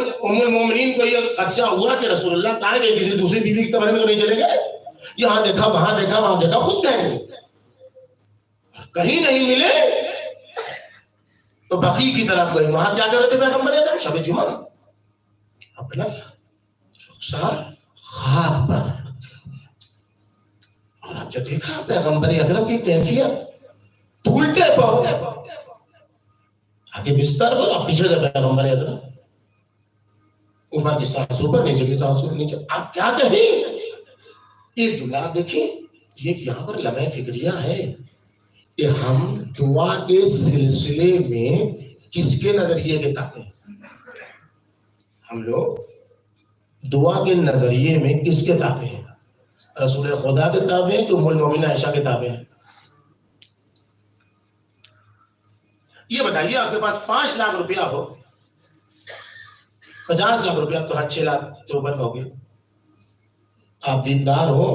المومنین کو یہ خدشہ ہوا کہ رسول اللہ کہاں گئے، کسی دوسری بیوی کی کمرے میں تو نہیں چلے گئے، یہاں دیکھا وہاں دیکھا وہاں دیکھا، خود گئے، کہیں نہیں ملے تو بقیع کی طرف گئے۔ وہاں کیا کر رہے تھے پیغمبر اکرم؟ شب جمعہ اپنا رخسار خاک پر، اور اب جو دیکھا پیغمبر اکرم کی کیفیت، الٹے پاؤں آگے بستر پر، اور پیچھے سے پیغمبر اکرم، اوپر کی سانس اوپر، نیچے کی سانس نیچے۔ آپ کیا کہیں؟ ایک جملہ آپ دیکھیں، یہ یہاں پر لمحہ فکریہ ہے کہ ہم دعا کے سلسلے میں کس کے نظریے کے تابع ہیں؟ ہم لوگ دعا کے نظریے میں کس کے تابع ہیں؟ رسول خدا کے تابع ہیں کہ ام المومنین عائشہ کے تابع ہیں؟ یہ بتائیے، آپ کے پاس 5 لاکھ روپیہ ہو، 50 لاکھ روپیہ تو ہر 6 لاکھ سے اوپر ہو گئے، آپ دیندار ہو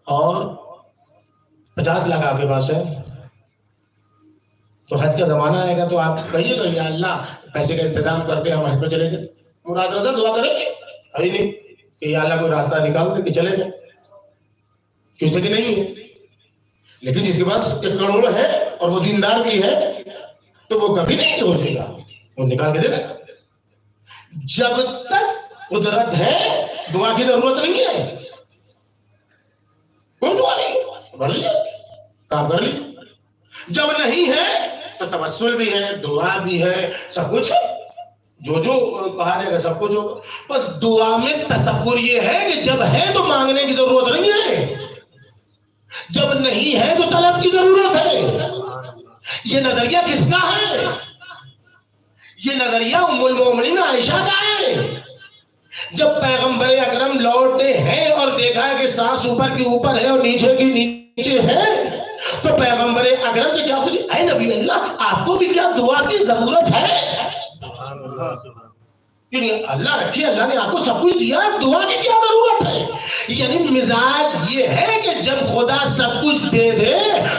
اور 50 لاکھ آپ کے پاس ہے، تو حج کا زمانہ آئے گا تو آپ کہیے گا یا اللہ پیسے کا انتظام کرتے ہیں، ہم حج پہ چلے جائیں، مراد رضا دعا کریں گے؟ ابھی نہیں کہ یا اللہ کوئی راستہ نکال دے کہ چلے جائیں، کسی کے نہیں ہے۔ لیکن جس کے پاس 1 کروڑ ہے اور وہ دیندار بھی ہے تو وہ کبھی نہیں سوچے گا، وہ نکال کے دے گا۔ جب تک قدرت ہے دعا کی ضرورت نہیں ہے، پڑھ لیا کام کر لی. جب نہیں ہے تو توسل بھی ہے, دعا بھی ہے, سب کچھ ہے, جو کہا جائے گا سب کچھ ہوگا. بس دعا میں تصور یہ ہے کہ جب ہے تو مانگنے کی ضرورت نہیں ہے, جب نہیں ہے تو طلب کی ضرورت ہے. یہ نظریہ کس کا ہے؟ یہ نظریہ ام المومنین عائشہ کا ہے. جب پیغمبر اکرم لوٹے ہیں اور دیکھا ہے کہ سانس اوپر کی اوپر ہے اور نیچے کی نیچے ہے, تو پیغمبر اکرم سے کیا پوچھے, اے نبی اللہ آپ کو بھی کیا دعا کی ضرورت ہے؟ اللہ رکھے, اللہ نے آپ کو سب کچھ دیا, دعا کی کیا ضرورت ہے؟ یعنی مزاج یہ ہے کہ جب خدا سب کچھ دے دے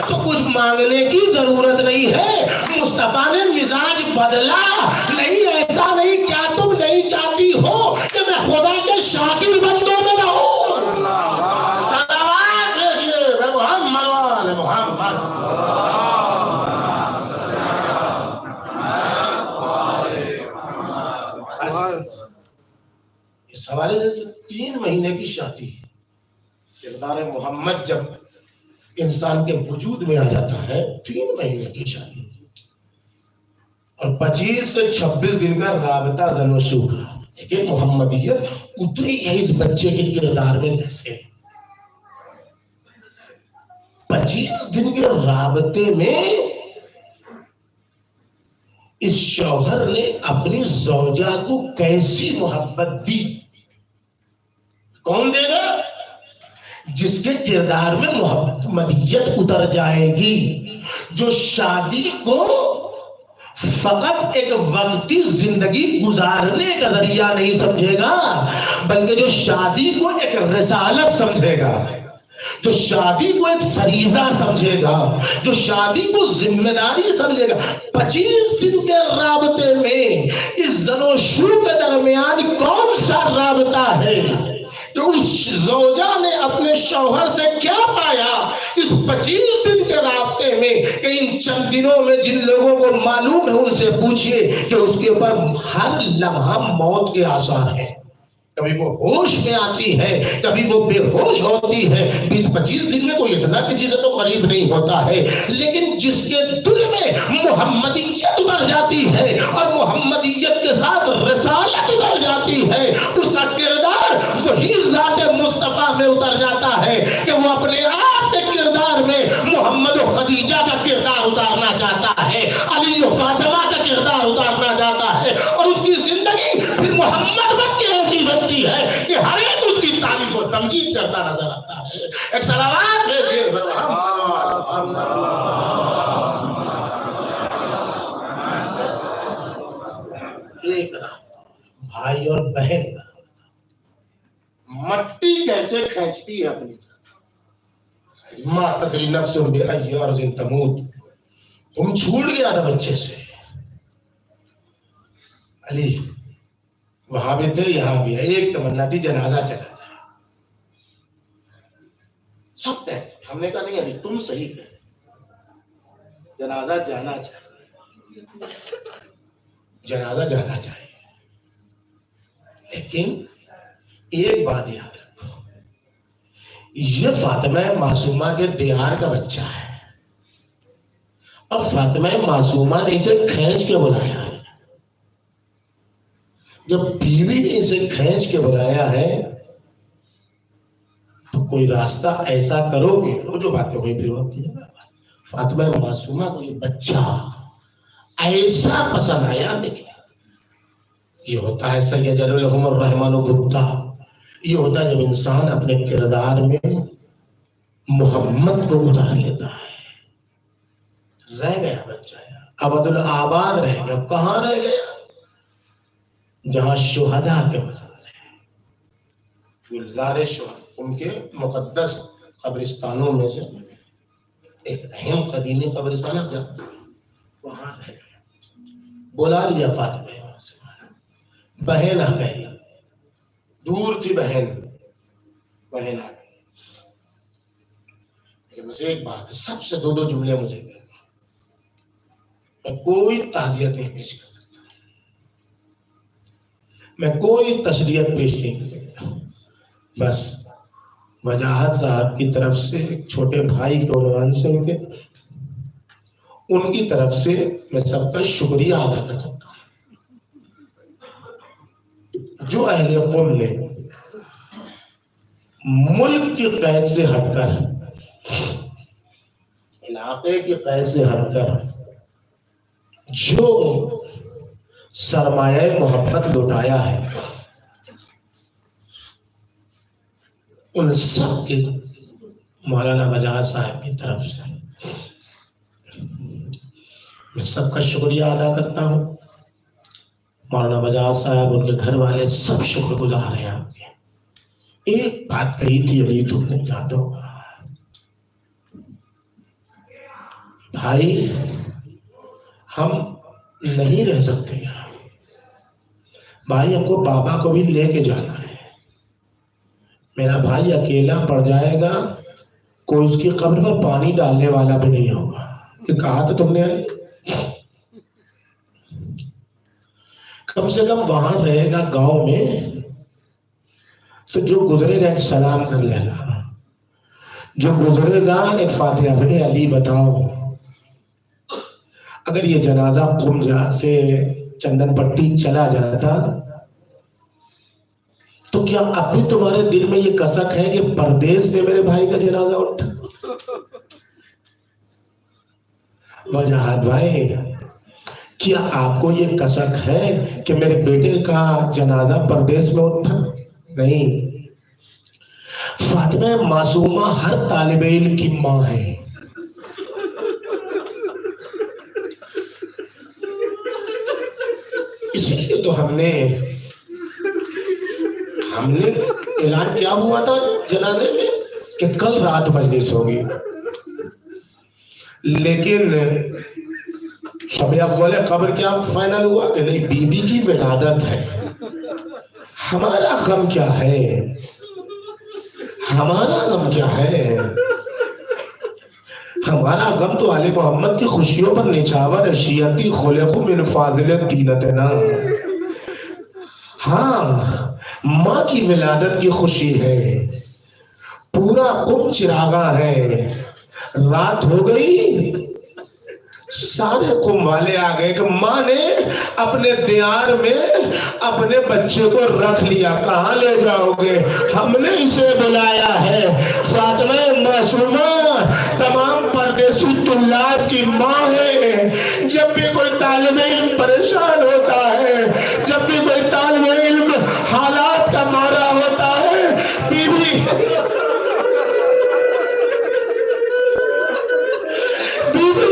تو کچھ مانگنے کی ضرورت نہیں ہے. مصطفیٰ نے مزاج بدلا نہیں, ایسا نہیں. کیا تم نہیں چاہتی ہو کہ میں خدا کے شاکر بندوں میں رہوں؟ صلوات بھیجیے محمد وآل محمد. اس حوالے سے 3 مہینے کی شادی, کردار محمد جب انسان کے وجود میں آ جاتا ہے 3 مہینے کی شادی, اور 25 سے 26 دن کا رابطہ زن و شو کا. دیکھیں محمدیت اتری ہے اس بچے کے کردار میں کیسے. 25 دن کے رابطے میں اس شوہر نے اپنی زوجہ کو کیسی محبت دی. کون دے گا؟ جس کے کردار میں محمدیت اتر جائے گی, جو شادی کو فقط ایک وقتی زندگی گزارنے کا ذریعہ نہیں سمجھے گا, بلکہ جو شادی کو ایک رسالت سمجھے گا, جو شادی کو ایک فریضہ سمجھے گا, جو شادی کو ذمہ داری سمجھے گا. 25 دن کے رابطے میں اس زن و شو کے درمیان کون سا رابطہ ہے کہ اس زوجہ نے اپنے شوہر سے کیا پایا اس 25 دن کے رابطے میں, کہ ان چند دنوں میں جن لوگوں کو معلوم ہے ان سے پوچھئے کہ اس کے اوپر ہر لمحہ موت کے آثار ہیں. کبھی وہ ہوش میں آتی ہے, کبھی وہ بے ہوش ہوتی ہے. 20-25 دن میں کوئی اتنا کسی سے تو قریب نہیں ہوتا ہے, لیکن جس کے دل میں محمدیت اتر جاتی ہے اور محمدیت کے ساتھ رسالت اتر جاتی ہے, اس کا کردار وہی ذات مصطفیٰ میں اتر جاتا ہے کہ وہ اپنے آپ کے کردار میں محمد و خدیجہ کا کردار اتارنا چاہتا ہے, علی و فاطمہ کا کردار اتارنا چاہتا ہے, اور اس کی زندگی پھر محمد بن کے ایسی بنتی ہے کہ ہر ایک اس کی تعریف و تمجید کرتا نظر آتا ہے. ایک صلوات بھیجیے ایک بھائی اور بہن کا مٹی کیسے کھینچتی ہے اپنی طرف. ما تدری نفس بأی ارض تموت. ہم چھوٹ گیا تھا بچے سے, علی وہاں بھی تھے یہاں بھی ہے, ایک تمنا تھی جنازہ چلا جائے. سب کہتے, ہم نے کہا نہیں علی تم صحیح کہتے, جنازہ جانا چاہیے, جنازہ جانا چاہیے, لیکن ایک بات یاد رکھو, یہ فاطمہ معصومہ کے دیار کا بچہ ہے, اور فاطمہ معصومہ نے اسے کھینچ کے بلایا ہے. جب بیوی نے اسے کھینچ کے بلایا ہے تو کوئی راستہ ایسا کرو گے, وہ جو باتیں ہوئی پھر وہ کیا. فاطمہ معصومہ کو یہ بچہ ایسا پسند آیا. دیکھیں یہ ہوتا ہے سیجعل لہم الرحمن ودا, یہ ہوتا ہے جب انسان اپنے کردار میں محمد کو اتار لیتا ہے. رہ گیا بچہ, ابد الآباد رہ گیا. کہاں رہ گیا؟ جہاں شہداء کے مزار ہیں, گلزار شہداء, ان کے مقدس قبرستانوں میں سے ایک اہم قدیمی قبرستان ہے, وہاں رہ گیا. بلا لیا فاطمہ, بہن آ گئی, دور تھی بہن آ گئی. لیکن مجھے ایک بات, سب سے 2 جملے مجھے کہے, میں کوئی تعزیت نہیں پیش کر سکتا, میں کوئی تشریعت پیش نہیں کر سکتا, بس وجاہت صاحب کی طرف سے ایک چھوٹے بھائی کے عنوان سے ان کی طرف سے میں سب کا شکریہ ادا کر سکتا ہوں جو اہل قم نے ملک کی قید سے ہٹ کر، علاقے کی قید سے ہٹ کر جو سرمایہ محبت لٹایا ہے، ان سب کے مولانا وجاہت صاحب کی طرف سے میں سب کا شکریہ ادا کرتا ہوں۔ مولانا وجاہت صاحب، ان کے گھر والے سب شکر گزار ہیں آپ کے۔ ایک بات کہی تھی علی، تم نے یاد ہوگا بھائی، ہم نہیں رہ سکتے یہاں بھائی، ہم کو بابا کو بھی لے کے جانا ہے، میرا بھائی اکیلا پڑ جائے گا، کوئی اس کی قبر پر پانی ڈالنے والا بھی نہیں ہوگا۔ یہ کہا تھا تم نے علی، کم سے کم وہاں رہے گا گاؤں میں تو جو گزرے گا ایک سلام کر لے گا، جو گزرے گا ایک فاتحہ پڑھے، علی بتاؤ اگر یہ جنازہ قم سے چندن پٹی چلا جاتا تو کیا اب بھی تمہارے دل میں یہ کسک ہے کہ پردیس میں میرے بھائی کا جنازہ اٹھا؟ وجاہت بھائی، کیا آپ کو یہ کسک ہے کہ میرے بیٹے کا جنازہ پردیس میں اٹھا؟ نہیں، فاطمہ معصومہ ہر طالب علم کی ماں ہے۔ اسی لیے تو ہم نے اعلان کیا ہوا تھا جنازے میں کہ کل رات مجلس ہوگی، لیکن شب اول قبر کیا فائنل ہوا کہ نہیں، بی بی کی ولادت ہے۔ ہمارا غم کیا ہے؟ ہمارا غم کیا ہے؟ ہمارا غم تو آل محمد کی خوشیوں پر نچھاور ہے، شیعتی خلق من فاضل دینتنا۔ ہاں، ماں کی ولادت کی خوشی ہے، پورا قم چراغاں ہے، رات ہو گئی، سارے قم والے آ گئے کہ ماں نے اپنے دیار میں اپنے بچے کو رکھ لیا، کہاں لے جاؤ گے؟ ہم نے اسے بلایا ہے۔ فاطمہ معصومہ تمام پردیسی طلاب کی ماں ہے۔ جب بھی کوئی طالب علم پریشان ہوتا ہے، جب بھی کوئی طالب علم حالات کا مارا ہوتا ہے، بی بی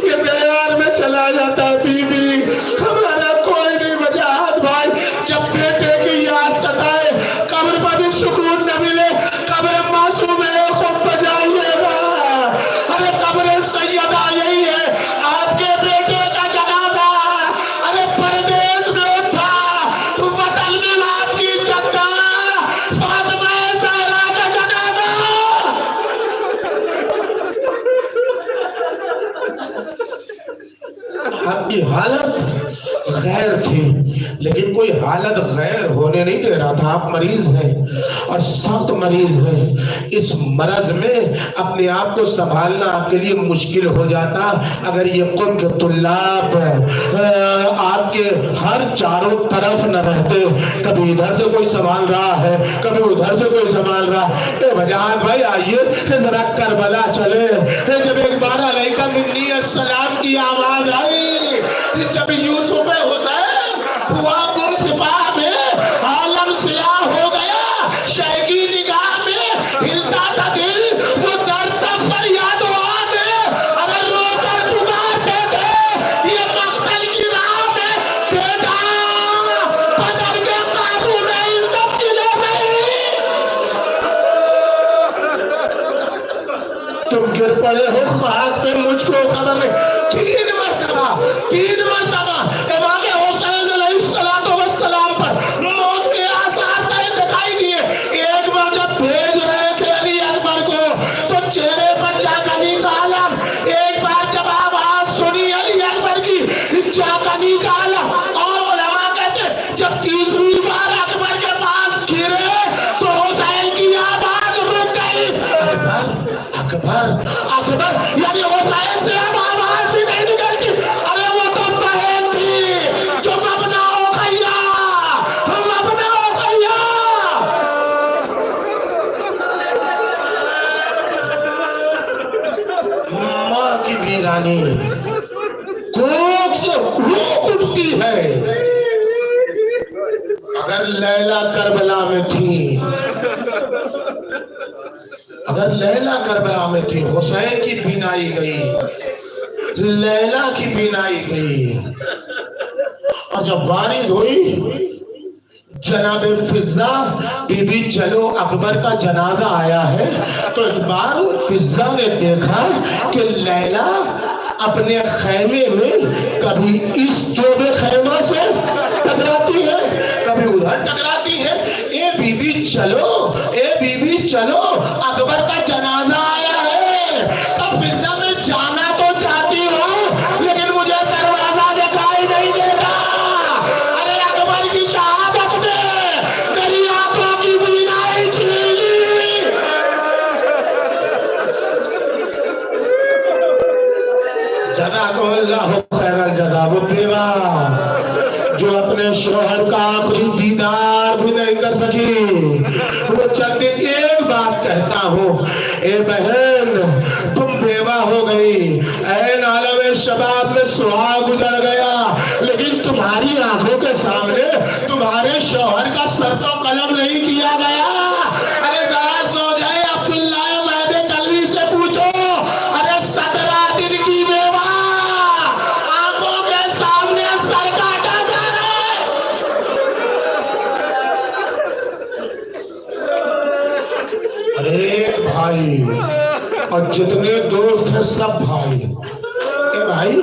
کے دیار میں چلا جاتا ہے۔ بی بی ہمارا کوئی نہیں وجاہت بھائی، جب بیٹے کی یاد ستائے، قبر پر بھی سکون نہ ملے، قبر معصوم کو بجائیے گا۔ ارے قبر سیدہ یہی ہے، آپ کے بیٹے کا جنازہ ارے پردیس میں اٹھا، وطن میں آپ کی جدہ فاطمہ زہرا کا جنازہ۔ آپ کی حالت غیر تھی، لیکن کوئی حالت غیر ہونے نہیں دے رہا تھا۔ آپ مریض ہیں اور سخت مریض ہیں، اس مرض میں اپنے آپ کو سنبھالنا آپ کے لیے مشکل ہو جاتا اگر یہ قم کے طلاب آپ کے ہر چاروں طرف نہ رہتے۔ کبھی ادھر سے کوئی سنبھال رہا ہے، کبھی ادھر سے کوئی سنبھال رہا ہے۔ وجاہت بھائی آئیے ذرا کربلا چلے۔ جب ایک بار علیکہ منی السلام کی آواز آئی، جب یوسف حسین ہوا گم سپاہ میں، عالم سیاہ ہو گیا، شہ کی نگاہ میں ہلتا تھا دل، وہ درد فریاد میں اگر رو کر پکارتے تھے، یہ مقتل کی راہ میں بیٹا پدر کے قابو میں عزت قلعے نہیں۔ تم گر پڑے ہو خاک پہ، مجھ کو خبر نہیں۔ تین مرتبہ امام حسین علیہ السلام پر موت کے آثار دکھائی دیے۔ ایک بار جب بھیج رہے تھے علی اکبر کو تو چہرے پر جاگنی کا عالم، ایک بار جب آواز سنی علی اکبر کی جاگنی کا عالم، اور علماء کہتے جب تیسری بار اکبر کے پاس گرے تو حسین کی آواز رک گئی۔ اگر لیلا کربلا میں تھی، اگر لیلا کربلا میں تھی، حسین کی بینائی گئی، لیلا کی بینائی گئی، اور جب وارد ہوئی جناب فضہ بی بی چلو اکبر کا جنازہ آیا ہے، تو ایک بار فضہ نے دیکھا کہ لیلا اپنے خیمے میں کبھی اس چوبے خیمہ سے ٹکراتی ہے، کبھی ادھر ٹکراتی ہے۔ اے بی بی چلو، اے بی بی چلو، اکبر کا جنازہ آیا ہے۔ تو فضہ میں جانا تو چاہتی ہوں لیکن مجھے دروازہ دکھائی نہیں دیتا۔ ارے اکبر کی شہادت نے میری آنکھوں کی بینائی چھین لی۔ جزاکم اللہ خیر الجزا۔ وہ بیوہ جو اپنے شوہر کا آخری دیدار بھی نہیں کر سکی، وہ چند دن ایک بات کہتا ہوں، اے بہن تم بیوہ ہو گئی، این عالم شباب میں سہاگ گزر گیا، لیکن تمہاری آنکھوں کے سامنے تمہارے شوہر کا سر تو قلم نہیں کیا گیا۔ ارے ذرا سو جائے، عبداللہ مہد کلوی سے پوچھو، ارے 17 دن کی بیوہ آنکھوں کے سامنے سر کاٹا جا رہا ہے۔ ارے بھائی، اور جتنے دوست ہیں سب بھائی، اے بھائی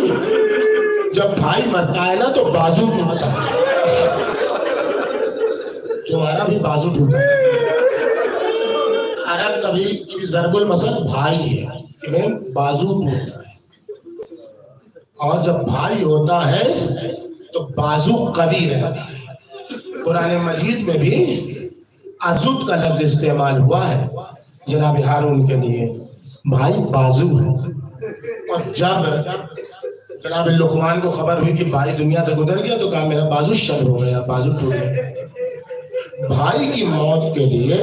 جب بھائی مرتا ہے نا تو بازو ٹوٹتا ہے، تمہارا بھی بازو ٹوٹا ہے۔ عرب کبھی ضرب المثل بھائی ہے کہ بازو ٹوٹتا ہے، اور جب بھائی ہوتا ہے تو بازو قوی رہتا ہے۔ قرآن مجید میں بھی عضد کا لفظ استعمال ہوا ہے جناب ہارون کے لیے، بھائی بازو ہے۔ اور جب جناب لقمان کو خبر ہوئی کہ بھائی دنیا سے گزر گیا تو کہا میرا بازو شل ہو گیا، بازو ٹوٹ گیا۔ بھائی کی موت کے لیے،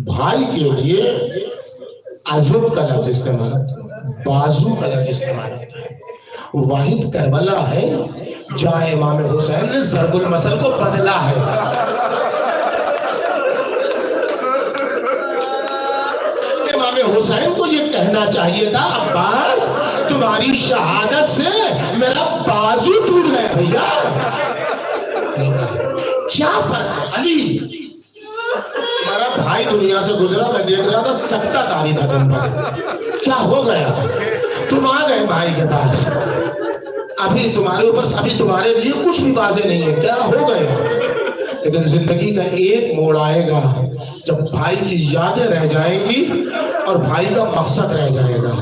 بھائی کے لیے عضد کا لفظ استعمال ہوتا ہے، بازو کا لفظ استعمال ہوتا ہے۔ واحد کربلا ہے جہاں امام حسین نے ضرب المثل کو بدلا ہے۔ امام حسین کو یہ کہنا چاہیے تھا، عباس تمہاری شہادت سے میرا بازو ٹوٹ گیا بھیا۔ کیا فرق ہے علی، ہمارا بھائی دنیا سے گزرا، میں دیکھ رہا تھا سکتہ تاری تھا دن پر، کیا ہو گیا؟ تم آ گئے بھائی کے پاس، ابھی تمہارے اوپر، ابھی تمہارے لیے کچھ بھی واضح نہیں ہے، کیا ہو گئے؟ لیکن زندگی کا ایک موڑ آئے گا جب بھائی کی یادیں رہ جائیں گی اور بھائی کا مقصد رہ جائے گا۔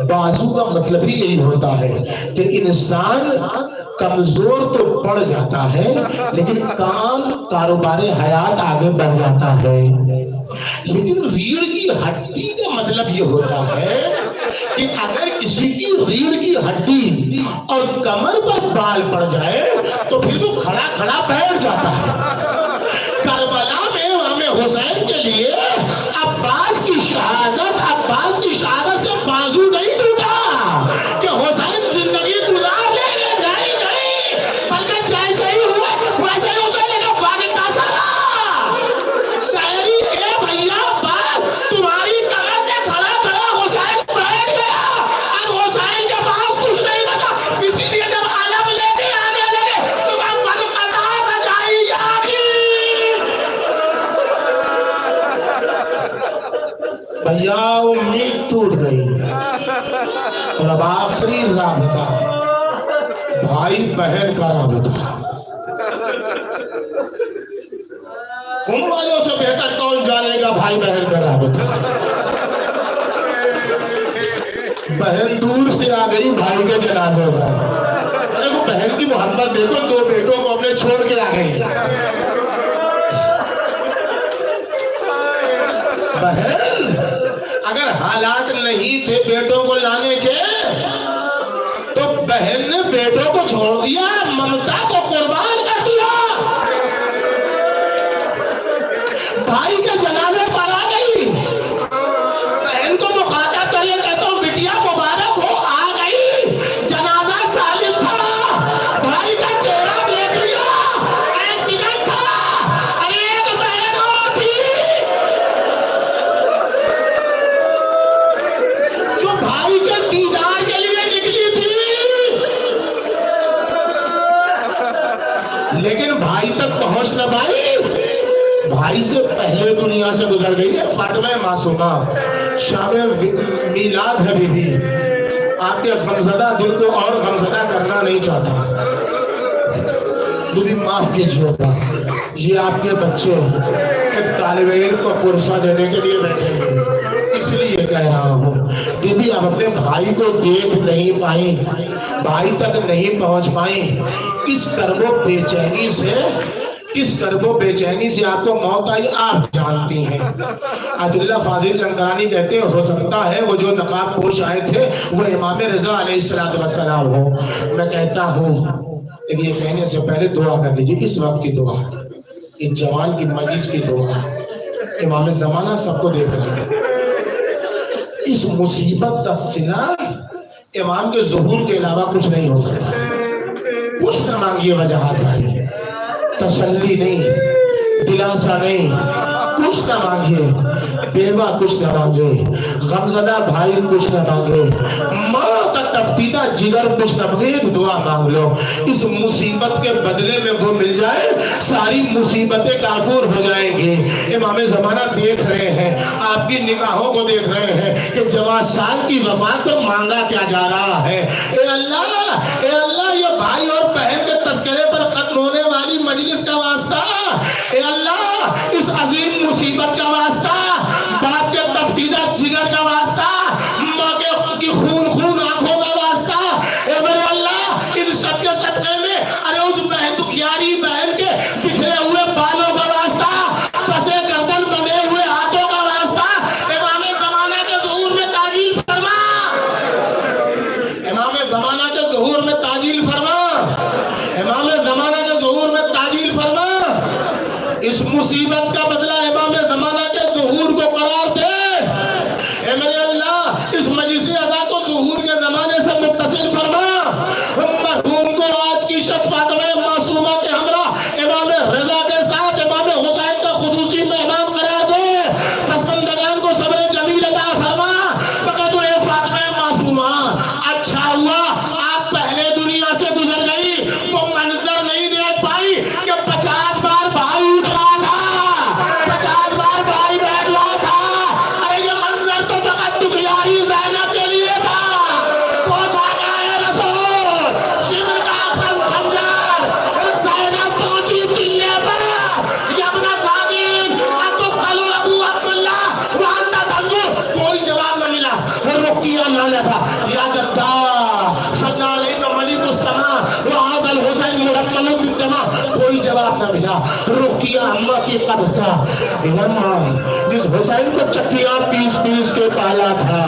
بازو کا مطلب ہی یہی ہوتا ہے کہ انسان کمزور تو پڑ جاتا ہے لیکن کاروبار حیات آگے بڑھ جاتا ہے۔ لیکن ریڑھ کی ہڈی کا مطلب یہ ہوتا ہے کہ اگر کسی کی ریڑھ کی ہڈی اور کمر پر بال پڑ جائے تو پھر وہ کھڑا کھڑا بیٹھ جاتا ہے۔ کربلا میں امام حسین کے لیے عباس کی شہادت سے بازو نہیں ٹوٹا کہ حسین زندگی گزار لے گے، نہیں، بلکہ جیسے ہی ہوا ویسے ہی اسے لے کر باغ کا سارا شاعری کے بھیا عباس تمہاری کمر سے کھڑا حسین بیٹھ گیا، اب حسین کے پاس کچھ نہیں بچا، اسی لیے جب علم لے کے آنے لگے تو من قطع بچائی جاگی۔ بھیا امید ٹوٹ گئی، اور اب آخری رابطہ بھائی بہن کا رابطہ۔ ان والوں سے بہتر کون جانے گا بھائی بہن کا رابطہ؟ بہن دور سے آ گئی بھائی کے جنازے پر، ارے وہ بہن کی محبت دیکھو، 2 بیٹوں کو اپنے چھوڑ کے آ گئی۔ بہن اگر حالات نہیں تھے بیٹوں کو لانے کے تو بہن نے بیٹوں کو چھوڑ دیا، ممتا کو قربان کر دیا، بھائی کے جنازے پر آ گئی، بہن کو مخاطب کر کے کہتا ہوں بٹیا مبارک ہو، آ گئی، جنازہ سالم تھا، بھائی کا چہرہ دیکھ لیا، ایکسیڈنٹ تھا، لیکن بھائی تک پہنچ نہ پائی، بھائی سے پہلے دنیا سے گزر گئی ہے فاطمہ معصومہ۔ شام میلاد ہے بی بی، آپ کے غمزدہ دل کو اور غمزدہ کرنا نہیں چاہتا، بی بی معاف کیجیے گا، یہ آپ کے بچے ایک طالب علم کو پرسہ دینے کے لیے بیٹھے ہیں، اس لیے کہہ رہا ہوں بی بی اب اپنے بھائی کو دیکھ نہیں پائیں، بھائی تک نہیں پہنچ پائیں، کس کرب و بے چینی سے، کس کرب و بے چینی سے آپ کو موت آئی آپ جانتی ہیں۔ عبداللہ فاضل لنگرانی کہتے ہیں ہو سکتا ہے وہ جو نقاب پوش آئے تھے وہ امام رضا علیہ السلام ہو۔ میں کہتا ہوں لیکن یہ کہنے سے پہلے دعا کر لیجیے، اس وقت کی دعا، اس جوان کی مجلس کی دعا، امام زمانہ سب کو دیکھ رہے ہیں، اس مصیبت کا صلہ امام کے ظہور کے علاوہ کچھ نہیں ہو سکتا۔ کچھ نہ مانگیے وجہات آئی، تسلی نہیں، دلاسا نہیں، کچھ نہ مانگیے، بیوہ کچھ نہ مانگے، غمزدہ بھائی کچھ نہ مانگے، ماں کا تفتیدہ جگر کچھ نہ مانگے، ایک دعا مانگ لو، اس مصیبت کے بدلے میں وہ مل جائے، ساری مصیبتیں کافور ہو جائیں گی۔ امام زمانہ دیکھ رہے ہیں، آپ کی نگاہوں کو دیکھ رہے ہیں کہ جوان سال کی وفات پر مانگا کیا جا رہا ہے۔ اے اللہ یہ بھائی اور بہن کے تذکرے پر ختم ہونے والی مجلس کا واسطہ، اے اللہ اس عظیم مصیبت کا واسطہ، باپ کے تفتیدہ جگر کا واسطہ، ماں کی خون آنکھوں کا واسطہ، اے میرے اللہ ان سب کے صدقے میں، ارے اس بہن دکھیاری بہن کے بکھرے ہوئے بالوں کا واسطہ، پسے گردن بندھے ہوئے ہاتھوں کا واسطہ، امام زمانہ کے ظہور میں تعجیل فرما، امام زمانہ کے ظہور میں تعجیل فرما، امام زمانہ کے ظہور میں تعجیل فرما، اس مصیبت کا بدلہ امام زمانہ کے ظہور کو قرار دے۔ اے میرے اللہ اس مجلس ادا کو ظہور کے زمانے سے متصل فرما، مرحوم کو آج کی شب فاطمہ معصومہ کے ہمراہ امام رضا کے ساتھ امام حسین کا خصوصی مہمان قرار دے، پسماندگان کو صبر جمیل عطا فرما۔ فقط اے فاطمہ معصومہ اچھا ہوا آپ پہلے دنیا سے گزر گئی، وہ منظر نہیں دیکھ پائی کہ 50 بار بھائی اٹھ رہا تھا، 50 بار بھائی بیٹھ رہا تھا، ارے یہ منظر تو فقط دکھیاری زینب کے لیے تھا، کوسا گائے رسول شمر کا خنجر، زینب پہنچی قلعے پر، یبن سامین اتقتل ابو عبداللہ وانت تنظر، کوئی جواب نہ ملا، رقیہ نہ لگا، یا جدہ صلی علیہ ملک السماء وعاد الحسین مرمل بالدماء، کوئی جواب نہ ملا۔ رقیہ اماں کی قبر کا اماں جس حسین کو چکیاں پیس پیس کے پالا تھا،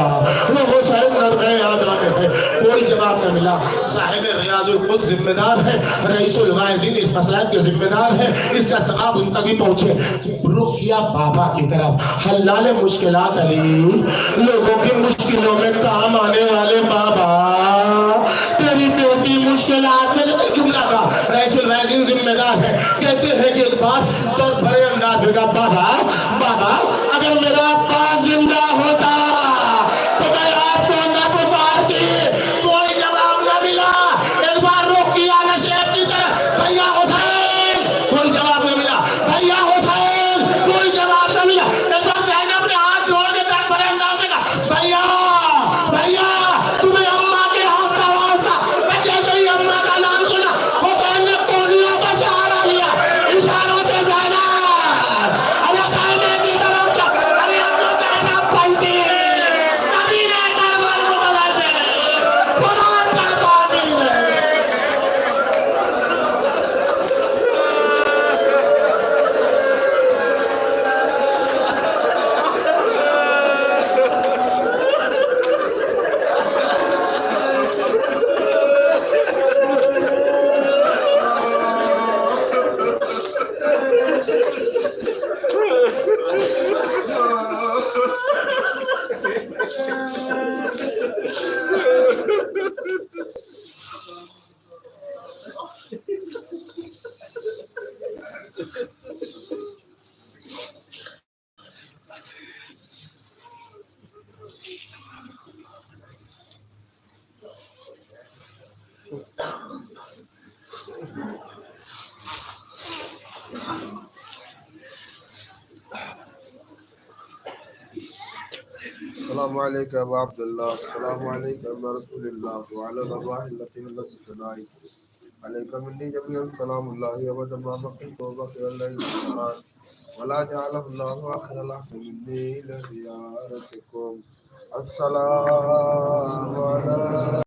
وہ حسین نرغے یاد آنے تھے، کوئی جواب نہ ملا۔ صاحب ریاض القدس ذمہ دار ہے، رئیس الغائزین اس مسئلہ کے ذمہ دار ہے، اس کا ثواب ان تک ہی پہنچے۔ رقیہ بابا کی طرف، حلال مشکلات علی، لوگوں کی مشکلوں میں کام آنے والے بابا، تیری بیٹی مشکلات میں جملہ کا رئیس الغائزین ذمہ دار ہے، کہتے ہیں کہ ایک بات تو بڑے انداز میں کہا، بابا اگر میرا ابا زندہ ہوتا تو میں آپ کو نہ پکارتی، کوئی جواب نہ ملا۔ ایک بار رقیہ نے شیخ کی طرف، بھیا حسین، کوئی جواب نہ ملا، بھیا حسین، کوئی جواب نہ ملا۔ ایک بار زینب نے ہاتھ جوڑ کے کہا بڑے انداز میں کہا، بھیا تمہیں اماں کے ہاتھ کا واسطہ، میں جیسے ہی اماں کا نام سنا حسین نے کولیوں کا سہارا لیا، اشاروں سے زینب اللہ خیمے کی طرف جا، ارے اب تو زینب پلٹی، سبھی نے کربل کو بدل دے، فرات کا قاتل ہے۔ السلام عليك يا أبا عبد الله، السلام عليك يا ابن رسول الله وعلى الأرواح التي التي تداعي عليك مني جميعا سلام الله أبدا ما بقيت وبقي الليل والنهار ولا جعله الله آخر لحظة مني إلى زيارتكم. السلام عليكم.